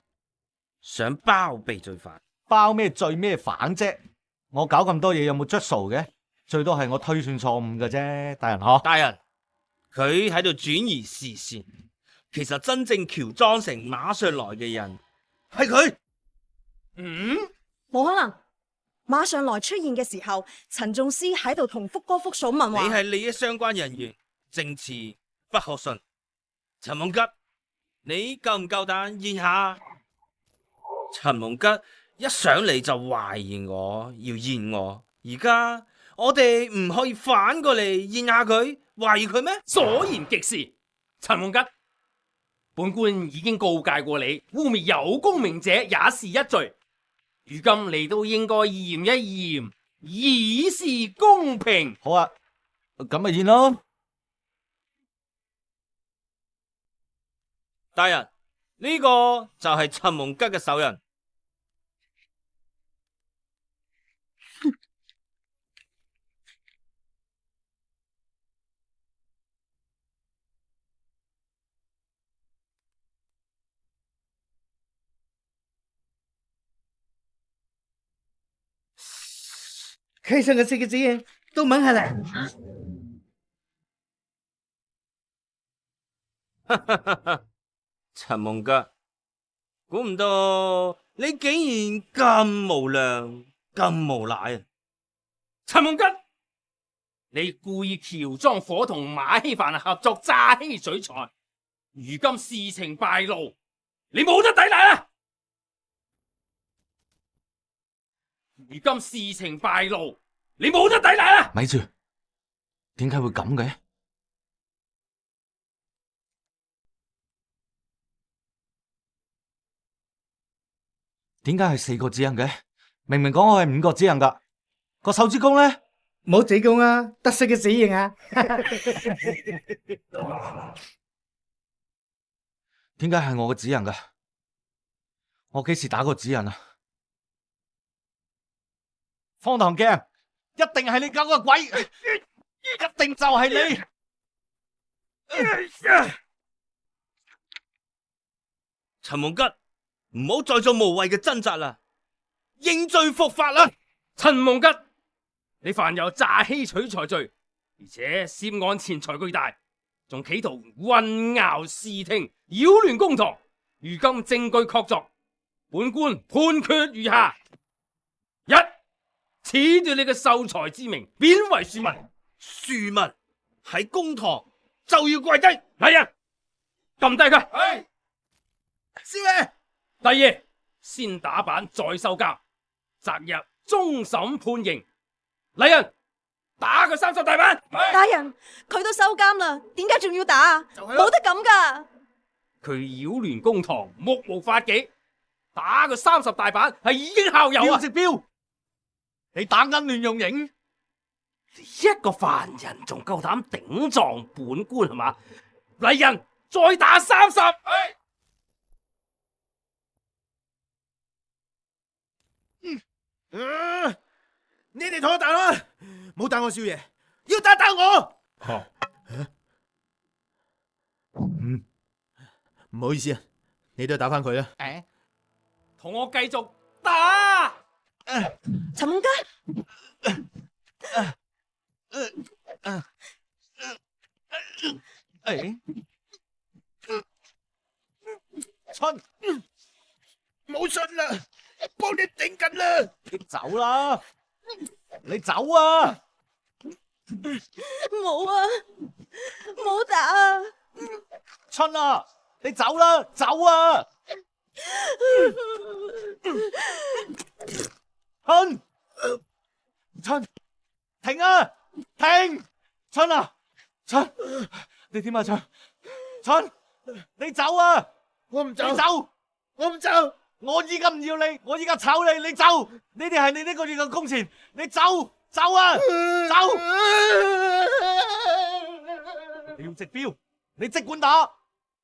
想包庇罪犯。包咩罪咩反啫？我搞咁多嘢有冇捽數嘅？最多係我推算錯誤嘅啫，大人嗬。大人，佢喺度轉移視線，其實真正喬裝成馬上來嘅人係佢。冇可能。馬上來出現嘅時候，陳仲師喺度同福哥福嫂問話。你係利益相關人員，證詞不可信。陳夢吉，你夠唔夠膽現下？陳夢吉一上嚟就懷疑我，要現我。而家我哋唔可以反過嚟現下佢，懷疑佢咩？所言極是，陳夢吉，本官已經告誡過你，污蔑有功名者也是一罪。如今你都應該驗一驗，以示公平。好啊，咁咪驗咯。大人，呢個就係陳夢吉嘅手印。佢上個四個字都吻下嚟。陳夢吉，估唔到你竟然咁無良、咁無賴啊！陳夢吉，你故意喬裝伙同馬希凡合作詐欺取財，如今事情敗露，你冇得抵賴啦！如今事情敗露，你冇得抵賴啦！咪住，點解會咁嘅？點解係4個指印嘅？明明講我係5個指印噶，個手指公咧冇指公啊，得4個指印啊！點解係我嘅指印噶？我幾時打過指印啊？荒唐鏡，一定係你搞個鬼，一定就係你。陳夢吉，唔好再做無謂嘅掙扎啦，認罪伏法啦！陳夢吉，你犯有詐欺取財罪，而且涉案錢財巨大，仲企圖混淆視聽，擾亂公堂。如今證據確鑿，本官判決如下：一、褫奪你嘅秀才之名，貶為庶民。庶民喺公堂就要跪低，嚟人，撳低佢。係，少爺。第二，先打板再收監，擇日終審判刑。嚟人，打佢30大板。大人，佢都收監啦，點解仲要打啊？冇得咁噶。佢擾亂公堂，目無法紀，打佢30大板係已經效尤啊！直標，你打緊亂用刑，一個犯人仲夠膽頂撞本官係嘛？嚟人，再打30。你哋同我打啦，冇打我少爺，要打我。唔好意思啊，你都打翻佢啦。同我繼續打。陳夢吉，春，冇信啦，幫你頂緊啦。你走啦，你走啊！冇啊，冇打啊！春啊，你走啦，走啊！春，停啊，停！春啊，春，你點啊，春，你走啊！我唔走，你走，我唔走，我依家唔要你，我依家炒你，你走！呢啲係你呢個月嘅工錢，你走啊！走！你要直標，你即管打，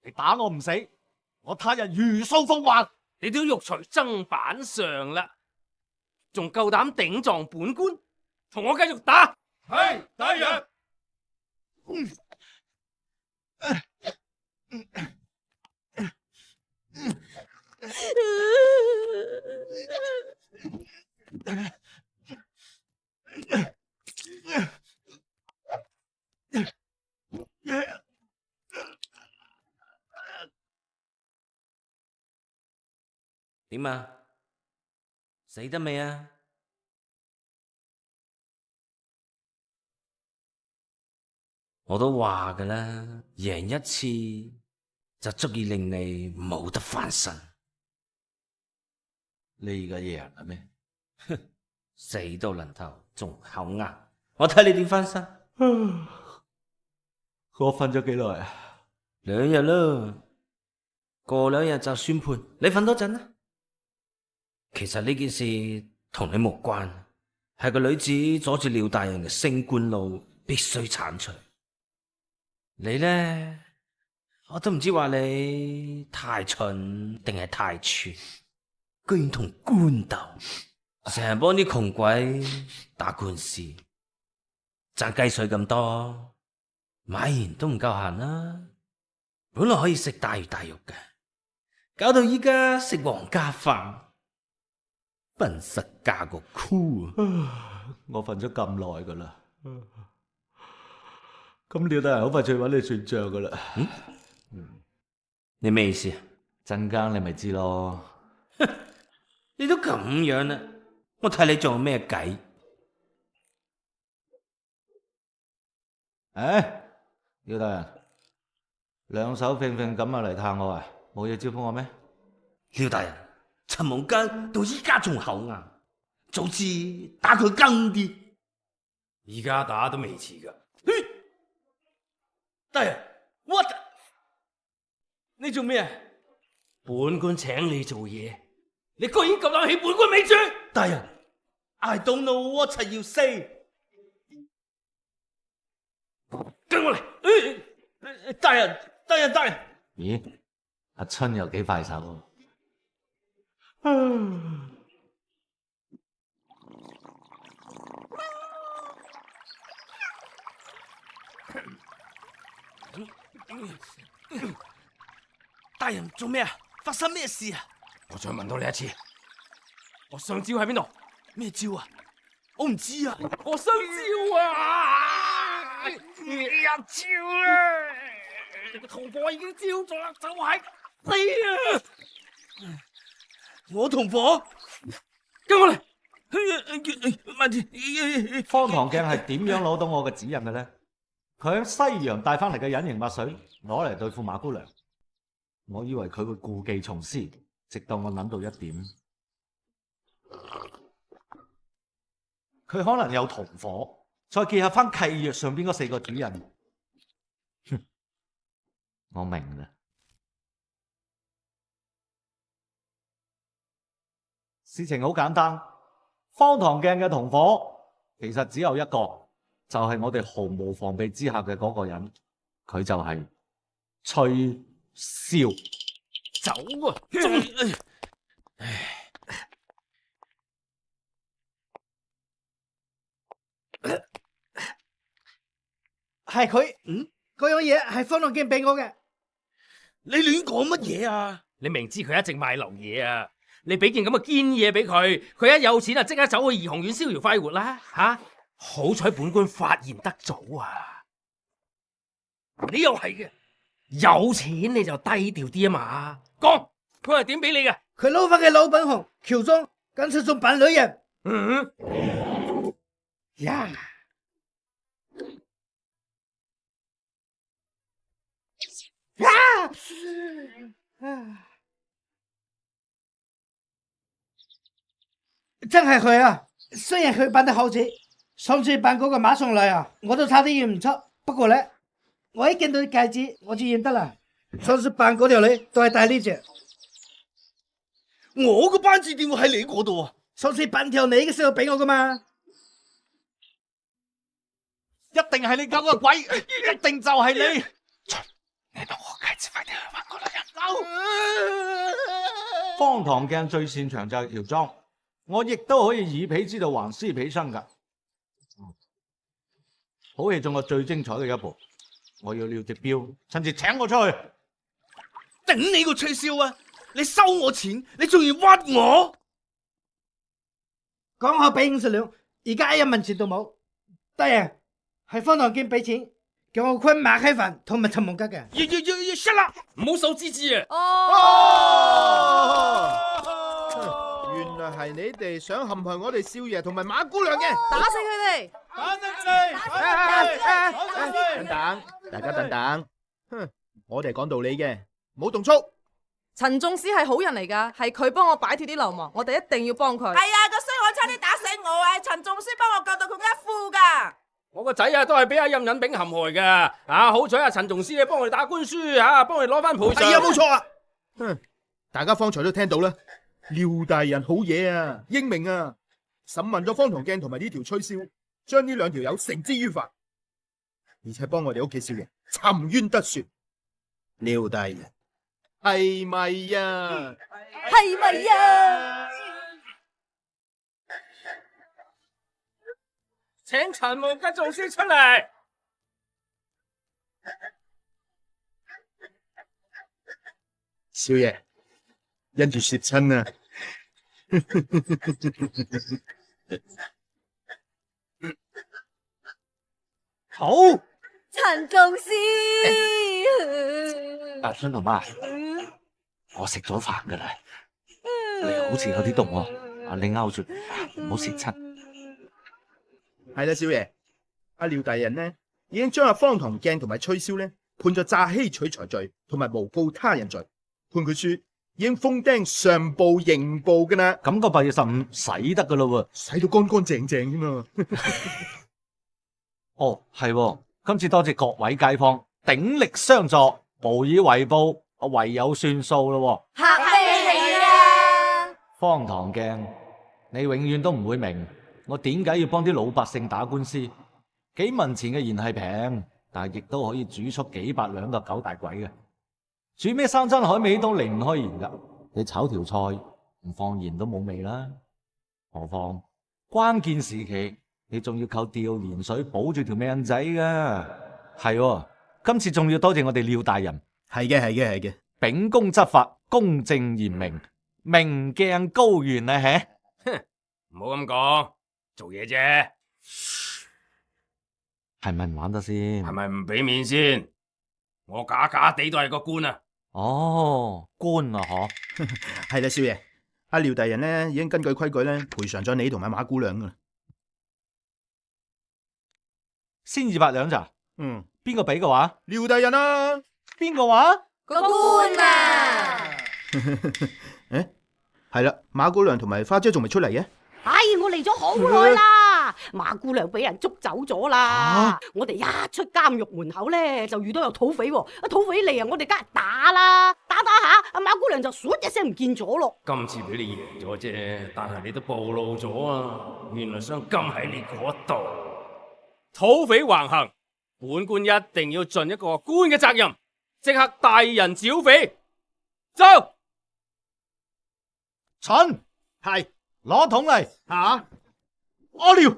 你打我唔死，我他日如數奉還。你都肉隨砧板上啦，仲夠膽頂撞本官，同我繼續打。係，大人。點啊？死得未啊？我都話㗎啦，贏一次就足以令你冇得翻身。你而家贏啦咩？死到臨頭仲口硬，我睇你點翻身。我瞓咗幾耐啊？2日啦，過2日就宣判，你瞓多陣啦。其實呢件事同你無關，係個女子阻住廖大人嘅升官路，必須鏟除。你呢，我都唔知話你太蠢定係太串，居然同官鬥，成日幫啲窮鬼打官司，賺雞碎咁多，買完都唔夠閒啦。本來可以食大魚大肉嘅，搞到依家食皇家飯。笨實加個箍啊！我瞓咗咁耐噶啦，咁廖大人好快脆揾你算賬噶啦。你咩意思啊？陣間你咪知咯。你都咁樣啦，我睇你仲有咩計？廖大人，兩手揈揈咁啊嚟探我啊，冇嘢招呼我咩？廖大人。陳夢根到依家仲口硬，早知打佢更啲。而家打都未遲噶。大人 ，what？ 你做咩啊？本官請你做嘢，你居然夠膽起本官尾住！大人 ，I don't know what you say。跟我嚟。大人，大人，大人。咦？阿春又幾快手。大人做咩啊？發生咩事啊？我再問到你一次，我上招喺邊度？咩招啊？我唔知啊。我上招啊！一招啊！你個同伙已經招咗啦，就係你啊！我同伙，跟我嚟。方唐鏡係點樣攞到我嘅指引嘅咧？佢喺西洋帶翻嚟嘅隱形墨水，攞嚟對付馬姑娘。我以為佢會故技重施，直到我諗到一點，佢可能有同伙，再結合翻契約上邊嗰4個指引。哼，我明啦。事情好簡單，方唐鏡嘅同伙其實只有一個，就係我哋毫無防備之下嘅嗰個人，佢就係吹簫。走啊！係佢，嗰樣嘢係方唐鏡俾我嘅。你亂講乜嘢啊？你明知佢一直賣流嘢啊！你俾件咁嘅堅嘢俾佢，佢一有錢啊，即刻走去怡紅院逍遙快活啦吓！好彩本官發現得早啊！你又係嘅，有錢你就低調啲啊嘛！講佢係點俾你嘅？佢撈翻嘅老本行喬裝，跟住仲扮女人。呀！真係佢啊！雖然佢扮得好似上次扮嗰個馬上嚟啊，我都差啲認唔出。不過咧，我一見到戒指，我就認得啦。上次扮嗰條女都係戴呢隻。我個班字點會喺你嗰度啊？上次笨條你嘅時候俾我噶嘛？一定係你搞個鬼，一定就係你。你同我戒指快啲去揾個女人。走。方唐鏡最擅長就係喬裝，我亦都可以以彼之道還施彼身噶。好戲仲有最精彩嘅一步，我要廖直標親自請我出去。頂你個吹簫啊！你收我錢，你仲要屈我？講好俾50兩，而家一文錢都冇。大人，係方唐鏡俾錢，叫我昆馬開飯同埋陳夢吉嘅。要失啦！唔好手指指啊！原來係你哋想陷害我哋少爺同埋馬姑娘嘅，打死佢哋！打死佢哋！等等，大家等等。哼，我哋講道理嘅，冇動粗。陳仲師係好人嚟噶，係佢幫我擺脫啲流氓，我哋一定要幫佢。係啊，個衰漢差啲打死我啊！陳仲師幫我救到佢一夫噶。我個仔啊，都係俾阿任忍炳陷害噶。啊，好彩阿陳仲師你幫我哋打官書吓，幫我哋攞翻賠償。係啊，冇錯啊。哼，大家方才都聽到啦，廖大人好嘢啊，英明啊，審問咗方唐鏡同埋呢條吹簫，將呢兩條友繩之於法，而且幫我哋屋企少爺沉冤得雪。廖大人係咪呀？係咪呀？請陳夢吉做師出嚟。少爺，因住雪親啊！好，陳仲師。阿孫同媽，我食咗飯噶啦，你好似有啲凍喎，你勾住唔好食親。係啦，少爺，阿廖大人呢已經將阿方唐鏡同埋吹簫呢判咗詐欺取財罪同埋誣告他人罪，判佢書已經封釘上報刑部噶啦。咁個8月15洗得噶咯喎，洗到乾乾淨淨添嘛。哦，係喎，今次多謝各位街坊鼎力相助，無以為報，我唯有算數咯。客氣係啊！方唐鏡，你永遠都唔會明我點解要幫啲老百姓打官司。幾文錢嘅鹽係平，但係亦都可以煮出幾百兩個九大簋嘅。煮咩山珍海味都離唔開鹽噶。你炒條菜唔放鹽都冇味啦，何況關鍵時期你仲要靠吊鹽水保住條命仔噶。係喎，今次仲要多謝我哋廖大人。係嘅，係嘅，係嘅。秉公執法，公正嚴明，明鏡高懸啊！嘿，哼，唔好咁講，做嘢啫。係咪唔玩得先？係咪唔俾面先？我假假地都係個官啊！哦，官啊，嗬。係啦，少爺，阿廖大人呢已經根據規矩咧賠償咗你同埋馬姑娘噶啦。先200兩咋？嗯，邊個俾嘅話？廖大人啊！邊個話？個官啊！誒，係啦，馬姑娘同埋花姐仲未出嚟嘅。唉，我嚟咗好耐啦，馬姑娘俾人捉走咗啦。我哋一出監獄門口咧，就遇到有土匪喎。啊，土匪嚟啊，我哋梗係打啦，打下，阿馬姑娘就唰一聲唔見咗咯。今次俾你贏咗啫，但係你都暴露咗啊！原來雙金喺你嗰度，土匪橫行，本官一定要盡一個官嘅責任，即刻帶人剿匪。走，陳係。攞桶嚟吓！屙尿！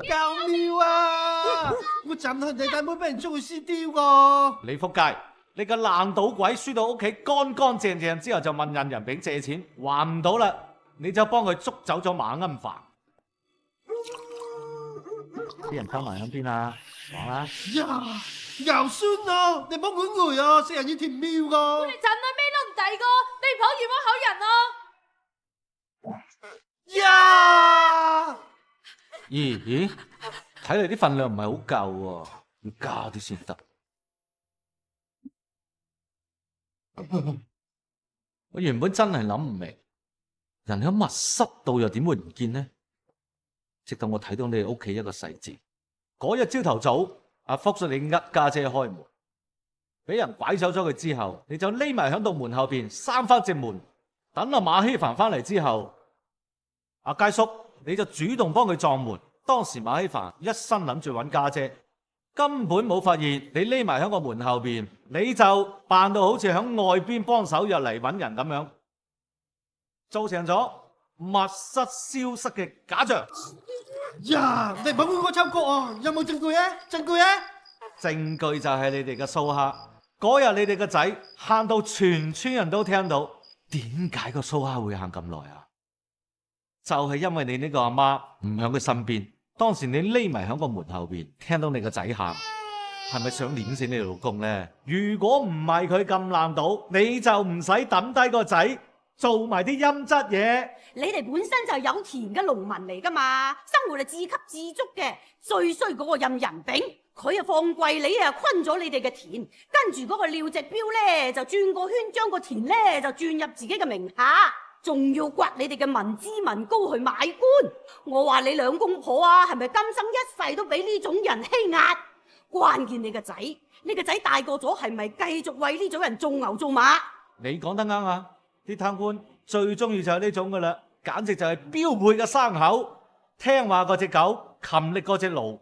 救命啊！我站喺地大妹俾人捉去屍雕噶。你仆街！你個爛賭鬼輸到屋企乾乾淨淨之後就問任人炳借錢，還唔到啦，你就幫佢捉走咗馬鞍飯。啲人收埋喺邊啊？講啦！呀，又酸啊！你冇管佢啊，死人要填廟噶。你陣啊咩都唔抵個，地婆嫌我口人啊！呀！咦？睇嚟啲份量唔係好夠喎，要加啲先得。我原本真係諗唔明，人喺密室度又點會唔見呢？直到我睇到你哋屋企一個細節。嗰日朝頭早，阿福叔你呃家姐開門，俾人拐走咗佢之後，你就匿埋喺度門後邊閂翻隻門，等阿馬希凡翻嚟之後，阿佳叔你就主動幫佢撞門。當時馬希凡一心諗住揾家姐，根本冇發現你匿埋喺個門後邊，你就扮到好似喺外邊幫手入嚟揾人咁樣，造成咗密室消失嘅假象。呀，你唔好我抽角啊！有冇證據啊？證據啊！證據就係你哋嘅蘇蝦。嗰日你哋個仔喊到全村人都聽到，點解個蘇蝦會喊咁耐啊？就係因為你呢個阿媽唔喺佢身邊，當時你匿埋喺個門後邊，聽到你個仔喊，係咪想碾死你老公呢？如果唔係佢咁爛賭，你就唔使抌低個仔做埋啲陰質嘢。你哋本身就係有田嘅農民嚟噶嘛，生活係自給自足嘅。最衰嗰個任人炳，佢啊放貴你啊昆咗你哋嘅田，跟住嗰個廖直標咧就轉個圈，將個田咧就轉入自己嘅名下，仲要刮你哋嘅民脂民膏去買官。我話你兩公婆啊，係咪今生一世都俾呢種人欺壓？關鍵你個仔大個咗，係咪繼續為呢種人做牛做馬？你講得啱啊！啲貪官最中意就係呢種噶啦，簡直就係標配嘅生口。聽話嗰隻狗，勤力嗰隻驢，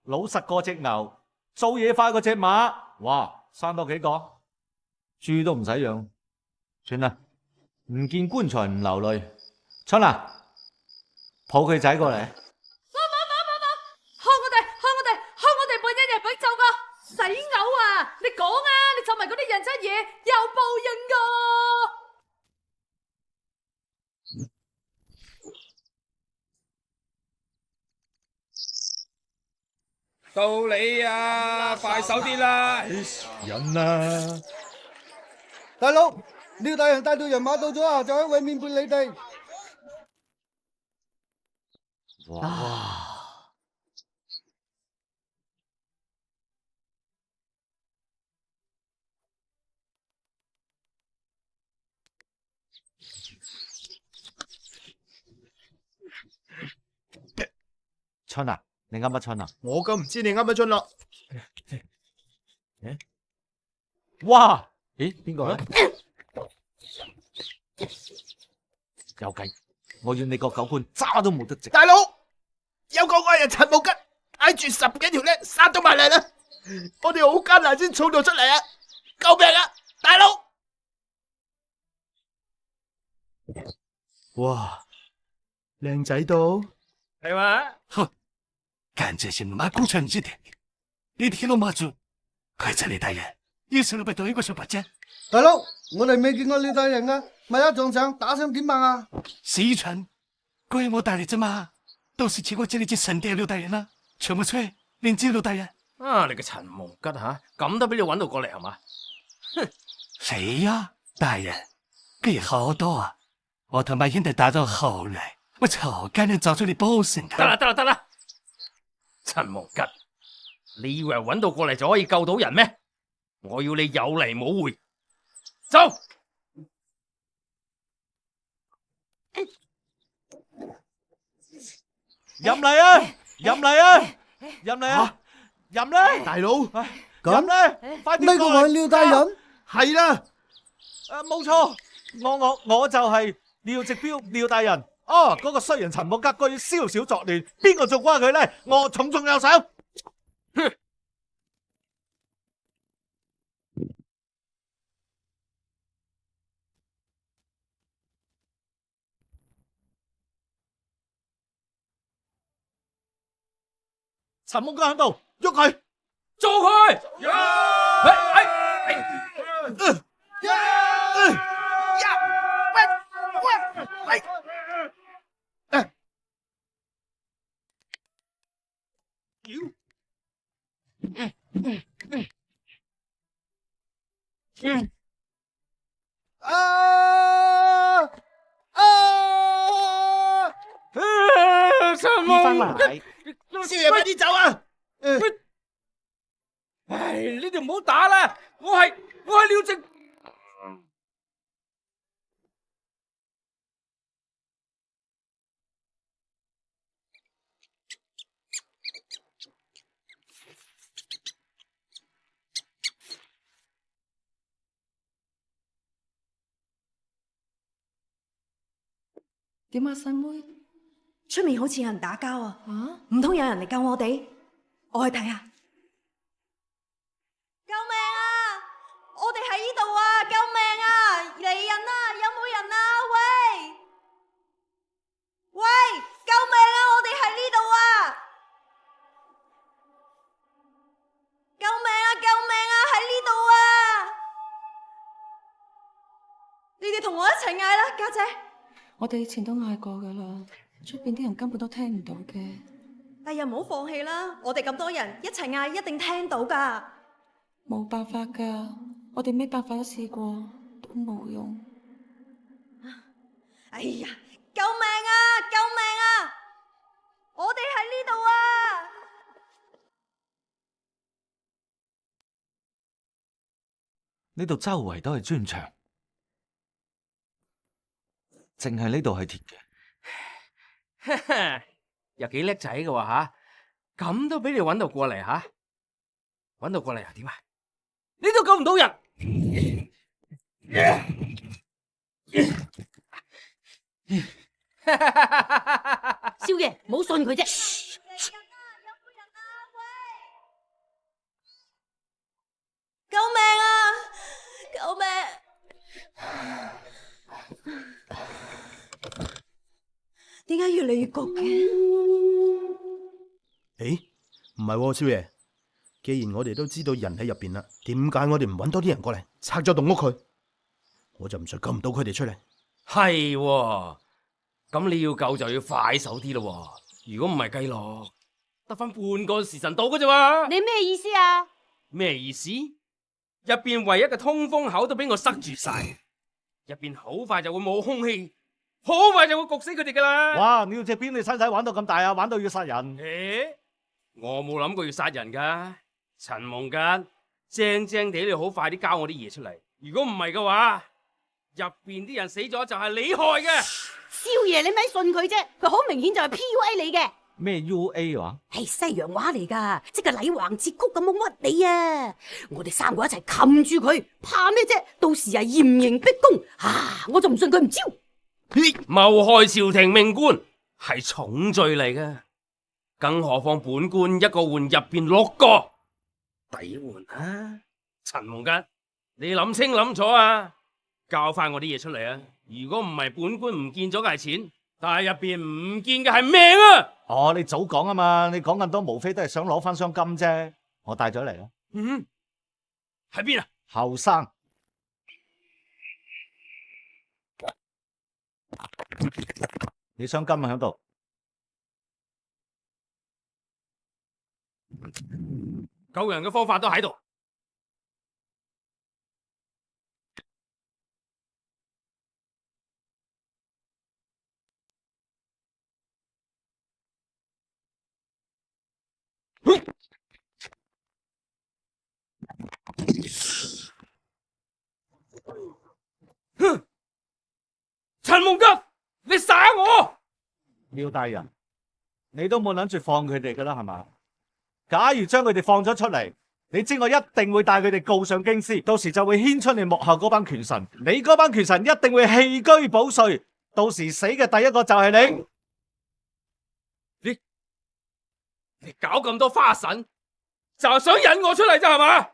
老實嗰隻牛，做嘢快嗰隻馬。哇，生多幾個豬都唔使養。算啦，唔見棺材唔流淚。春啊，抱佢仔過嚟。看我哋半一日俾做個死牛啊！你講啊，你做埋嗰啲人真嘢有報應噶。到你啊，快手啲啦！忍啦！大佬，廖大人帶隊人馬到咗啊，就喺外面陪你哋。哇！春啊，你啱乜春啊？我咁唔知你啱乜春啦。哇！咦，邊個咧？有計！我要你個狗官渣都冇得剩。大佬，有個愛人陳無吉挨住10幾條咧殺到埋嚟啦！我哋好艱難先儲到出嚟啊！救命啊，大佬！哇，靚仔到係嘛？哼，干这些马工程之点，你聽到馬主，佢真係大人，要上到咪到一個小白啫。大佬，我哋未見過廖大人啊，萬一撞上打傷點辦啊？死蠢，怪我大人啫嘛，到時請我這裏接神雕廖大人啦，全部出去，連知廖大人。啊，你個陳無吉吓，咁都俾你揾到過嚟係嘛？哼！誰呀，大人？這也好多啊！我他媽現在打到後來，我草趕緊找出你報信的。得啦！陳無吉，你以為揾到過嚟就可以救到人咩？我要你有嚟冇回，走！入嚟啊！入嚟啊！入嚟啊！入咧！大佬，入咧！快啲呢個係廖大人？係啦。冇錯，我就係廖直標廖大人。哦，嗰個衰人陳無吉居然宵小作亂，邊個做瓜佢咧？我重有手。哼！陳無吉喺度，喐佢，做佢！陳無吉，少爺快啲走啊！唉，你哋唔好打啦，我係廖直。點啊，細妹？出面好似有人打交啊！唔通有人嚟救我哋？我去睇下。救命啊！我哋喺呢度啊！救命啊！嚟人啊！有冇人啊？喂！喂！救命啊！我哋喺呢度啊！救命啊！救命啊！喺呢度啊！你哋同我一齊嗌啦，家姐。我哋以前都嗌過噶啦，出邊啲人根本都聽唔到嘅。哎呀，唔好放棄啦！我哋咁多人一齊嗌，一定聽到噶。冇辦法噶，我哋咩辦法都試過，都冇用。哎呀，救命啊！救命啊！我哋喺呢度啊！呢度周圍都係磚牆，淨係呢度係鐵嘅。又幾叻仔嘅喎吓，咁都俾你揾到過嚟吓，揾到過嚟又點啊？你都救唔到人。少爺，唔好信佢啫。救命啊！救命！點解越嚟越焗嘅？誒，唔係喎，少爺。既然我哋都知道人喺入邊啦，點解我哋唔揾多啲人過嚟拆咗棟屋佢？我就唔信救唔到佢哋出嚟。係喎，咁你要救就要快手啲咯。如果唔係計落，得翻半個時辰到嘅啫喎。你咩意思啊？咩意思？入邊唯一嘅通風口都俾我塞住晒，入邊好快就會冇空氣，好快就會焗死佢哋噶啦。哇！你要隻邊你使唔使玩到咁大啊？玩到要殺人？我冇諗過要殺人噶。陳夢吉，正正地你好快啲交我啲嘢出嚟。如果唔係嘅話，入邊啲人死咗就係你害嘅。少爺，你咪信佢啫，佢好明顯就係 PUA 你嘅。咩 UA 話？係西洋話嚟噶，即係禮橫節曲咁樣屈你啊！我哋三個一齊擒住佢，怕咩啫？到時係嚴刑逼供啊！我就唔信佢唔招。謀害朝廷命官係重罪嚟嘅，更何況本官一個換入邊6個，抵換啊！陳夢吉，你諗清諗楚啊！交翻我啲嘢出嚟啊！如果唔係，本官唔見咗嘅係錢，但係入邊唔見嘅係命啊！哦，你早講啊嘛！你講咁多，無非都係想攞翻箱金啫。我帶咗嚟啦。喺邊啊？後生。你箱金啊喺度。救人嘅方法都喺度。哼！陳夢吉，你耍我！廖大人，你都冇諗住放佢哋噶啦，係嘛？假如將佢哋放咗出嚟，你知我一定會帶佢哋告上京師，到時就會牽出你幕後嗰班權臣，你嗰班權臣一定會棄車保帥，到時死嘅第一個就係你。你搞咁多花神，就係想引我出嚟啫，係嘛？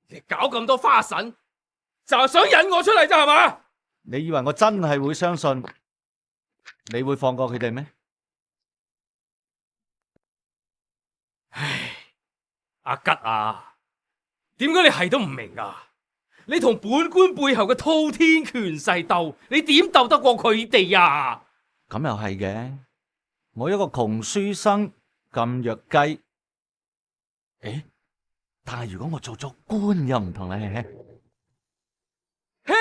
你搞咁多花神，就係想引我出嚟啫，係嘛？你以為我真係會相信你會放過佢哋咩？唉，阿吉啊，點解你係都唔明啊？你同本官背後嘅滔天權勢鬥，你點鬥得過佢哋啊？咁又係嘅，我一個窮書生咁弱雞，誒，但係如果我做咗官又唔同咧。嘿，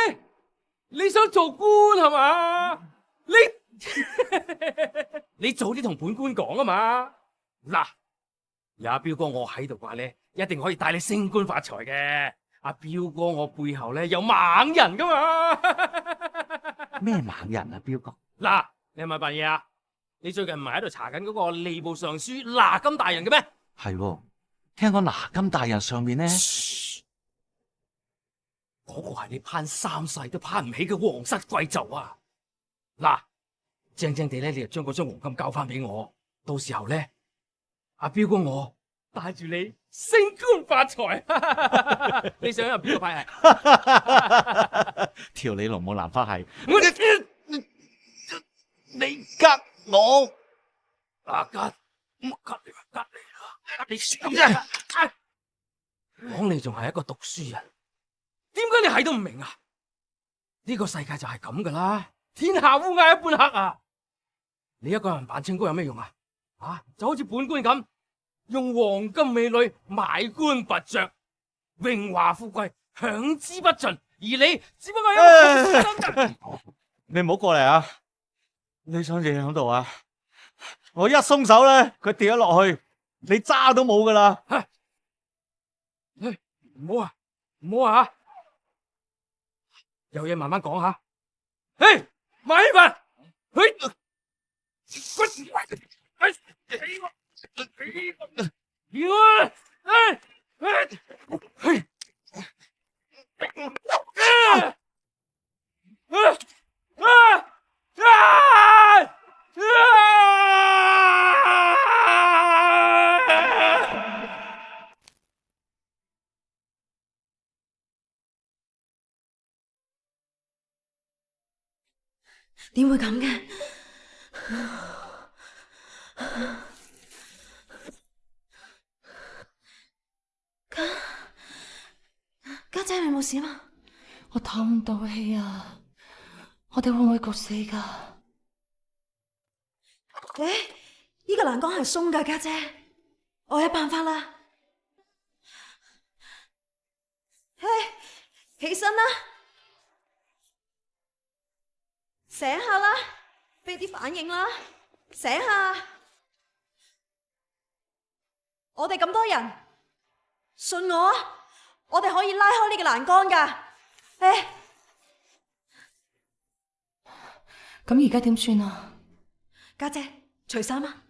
你想做官係嘛？你早啲同本官講啊嘛！嗱，有阿彪哥我喺度嘅話咧，一定可以帶你升官發財嘅。阿彪哥我背後咧有猛人噶嘛？咩猛人啊，彪哥？嗱。你係咪扮嘢啊？你最近唔係喺度查緊嗰個吏部尚書拿金大人嘅咩？係喎，聽講拿金大人上面呢，嗰個係你攀三世都攀唔起嘅皇室貴族啊！嗱，正正地咧，你就將嗰張黃金交翻俾我，到時候咧，阿彪哥我帶住你升官發財。你想入邊個派系？條你龍母蘭花係你吉我，阿吉，我吉你咪吉你啦，你算啫。講你仲係一個讀書人，點解你係都唔明啊？呢個世界就係咁噶啦，天下烏鴉一般黑啊！你一個人扮清高有咩用啊？啊，就好似本官咁，用黃金美女買官拔爵，榮華富貴享之不盡，而你只不過係一個學生。你唔好過嚟啊！你想嘢喺度啊？我一鬆手咧，佢跌咗落去，你渣都冇噶啦！唔好啊，唔好啊！有嘢慢慢講下。嘿，馬希凡，點會咁嘅？家姐，你冇事嘛？我唞唔到氣啊！我哋會唔會焗死㗎？呢個欄杆係鬆㗎，家姐，我有辦法啦。起身啦，醒下啦，俾啲反應啦，醒下。我哋咁多人，信我啊！我哋可以拉開呢個欄杆㗎。咁而家點算啊？家姐，除衫啊！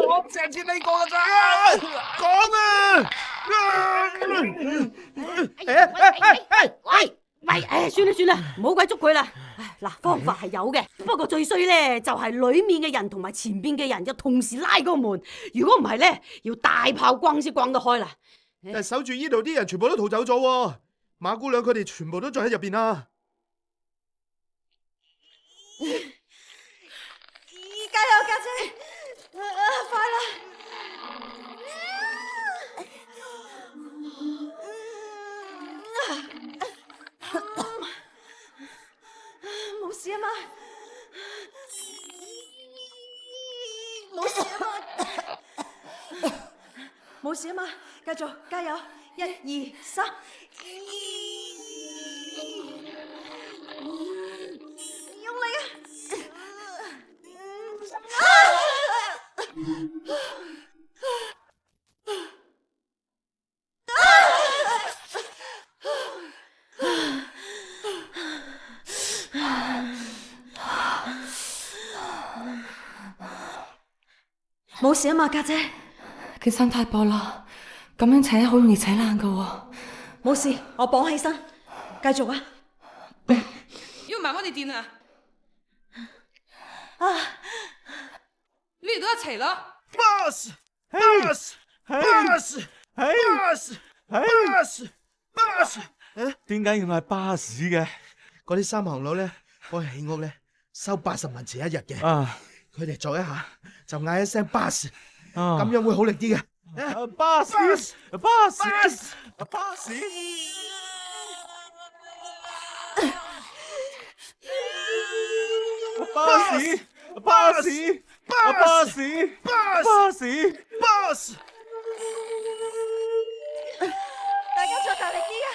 我淨知呢個㗎咋，講啊！喂，算啦算啦，唔好鬼捉佢啦。嗱，方法係有嘅，不過最衰咧就係裏面嘅人同埋前邊嘅人要同時拉個門，如果唔係咧，要大炮轟先轟得開啦。但係守住呢度啲人全部都逃走咗喎，馬姑娘佢哋全部都仲喺入邊啊！加油，家姐！快啦！冇事啊嘛，冇事啊嘛，冇事啊嘛，繼續加油！1、2、3，用力啊！冇事啊嘛，家姐。件衫太薄啦，咁樣扯好容易扯爛噶喎。冇事，我綁起身，繼續啊。要埋我哋電啊！啊！你哋都一齊咯。Boss， 點解要嗌巴士嘅？嗰啲三行佬咧，嗰個起屋咧收80文錢一日嘅。佢哋做一下就嗌一聲巴士，咁樣會好力啲嘅。巴士，巴士，巴士。巴士，巴士，巴士，巴士，巴士。大家再大力啲啊！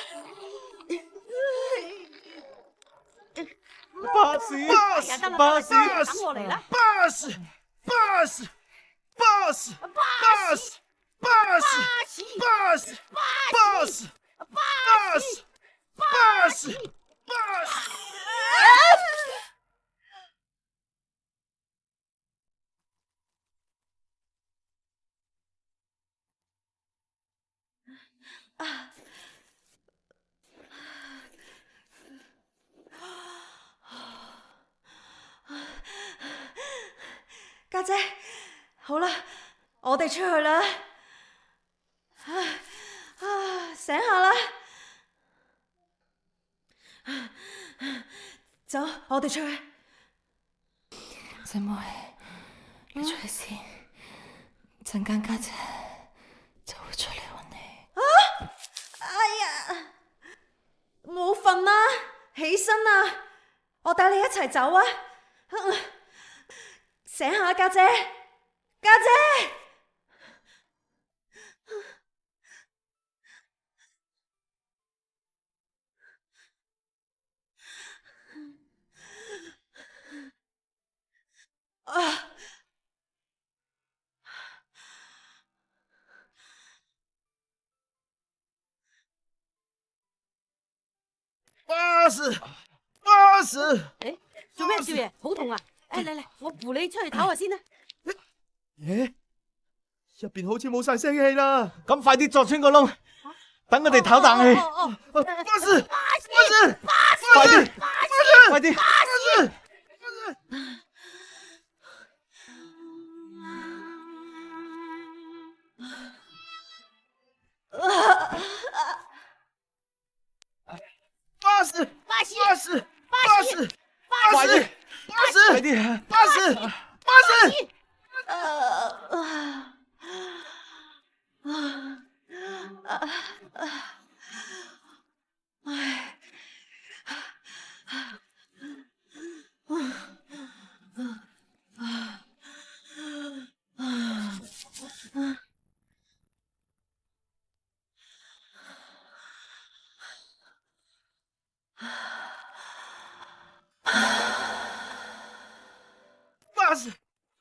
巴士，巴士，等我嚟啦！巴士，巴士，巴士，巴士，巴士，巴士，巴士，巴士，巴士，巴士。家姐，好啦，我哋出去啦。醒下啦！走，我哋出去。細妹，你出去先，陣間家姐就會出嚟揾你。哎呀，冇瞓啦，起身啦，我帶你一齊走啊！醒下，家姐，家姐。巴士，巴士！誒，做咩少爺？好痛啊！誒，嚟，我扶你出去唞下先啦。咦，入邊好似冇晒聲氣啦！咁快啲鑿穿個窿，等我哋唞啖氣。巴士，巴士，快啲，快啲！巴士，巴士，巴士，巴士，巴士，快啲！巴士，巴士。巴士，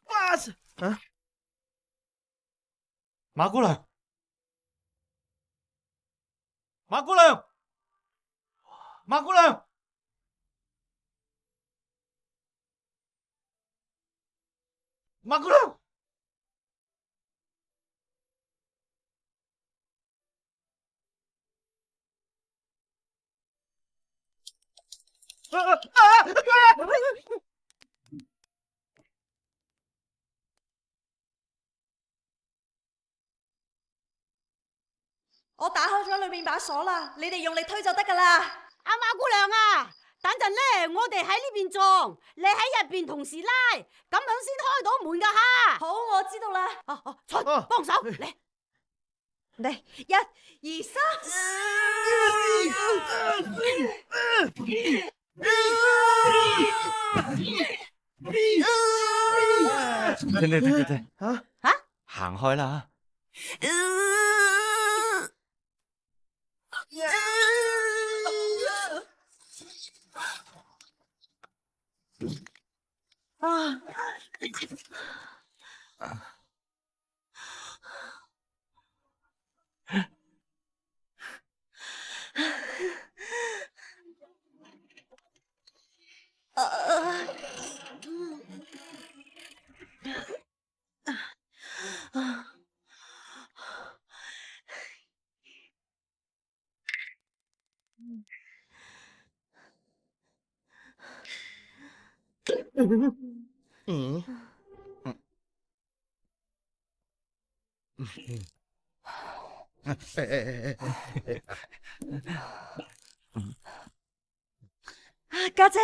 巴士，啊！馬姑娘，馬姑娘，馬姑娘，馬姑娘。我打開咗裏面把鎖啦，你哋用力推就得噶啦。阿馬姑娘啊，等陣咧，我哋喺呢邊撞，你喺入邊同時拉，咁樣先開到門噶吓。好，我知道啦。出幫手嚟，嚟1、2、3。停，行開啦！家姐，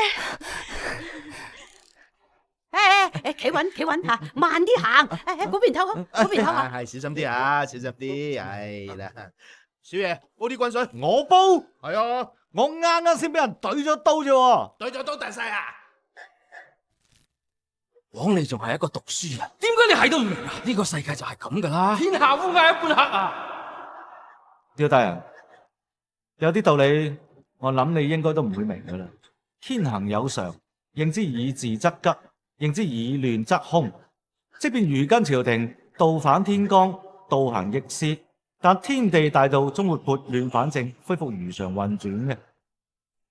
企穩吓，慢啲行，嗰邊唞，嗰邊唞下。係小心啲啊，小心啲，係啦。小爺，煲啲滾水。我煲。係啊，我啱先俾人懟咗刀啫喎。懟咗刀大細啊！枉你仲係一個讀書人，點解你係都唔明啊？呢個世界就係咁噶啦，天下烏鴉一般黑啊！刁大人，有啲道理，我諗你應該都唔會明噶啦。天行有常，認之以治則吉，認之以亂則凶。即便如今朝廷倒反天罡，倒行逆施，但天地大道終會撥亂反正，恢復如常運轉嘅。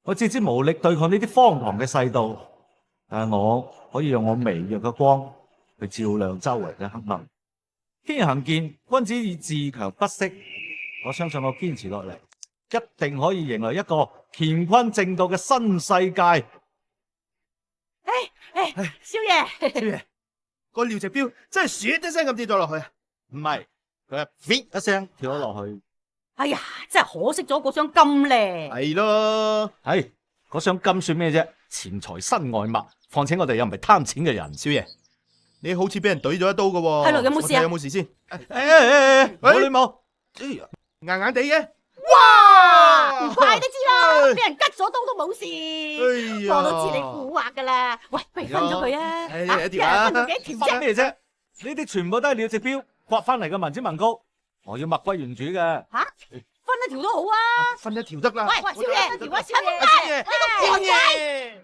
我自知無力對抗呢啲荒唐嘅世道，但係我可以用我微弱嘅光去照亮周圍嘅黑暗。天行健，君子以自強不息，我相信我堅持落嚟，一定可以迎來一個乾坤正道嘅新世界。少爺，少爺，個廖直標真係唰一聲咁跌咗落去啊！唔係，佢係 fit 一聲跳咗落去。哎呀，真係可惜咗嗰箱金咧。係咯，係嗰箱金算咩啫？錢財身外物，況且我哋又唔係貪錢嘅人。少爺，你好似俾人懟咗一刀噶喎。係咯，有冇事啊？有冇事先？冇禮貌，硬硬地嘅。哇！唔怪得知啦，俾人吉咗刀都冇事。哎呀，我都知你蠱惑噶啦。喂，不如分咗佢啊！一條啊，分到幾條啫？咩啫？呢啲全部都係廖直標刮翻嚟嘅民脂民膏，我要物歸原主嘅。吓，分一條都好啊。分一條得啦。喂，少爺，條啊，少爺，少爺，呢個賤仔！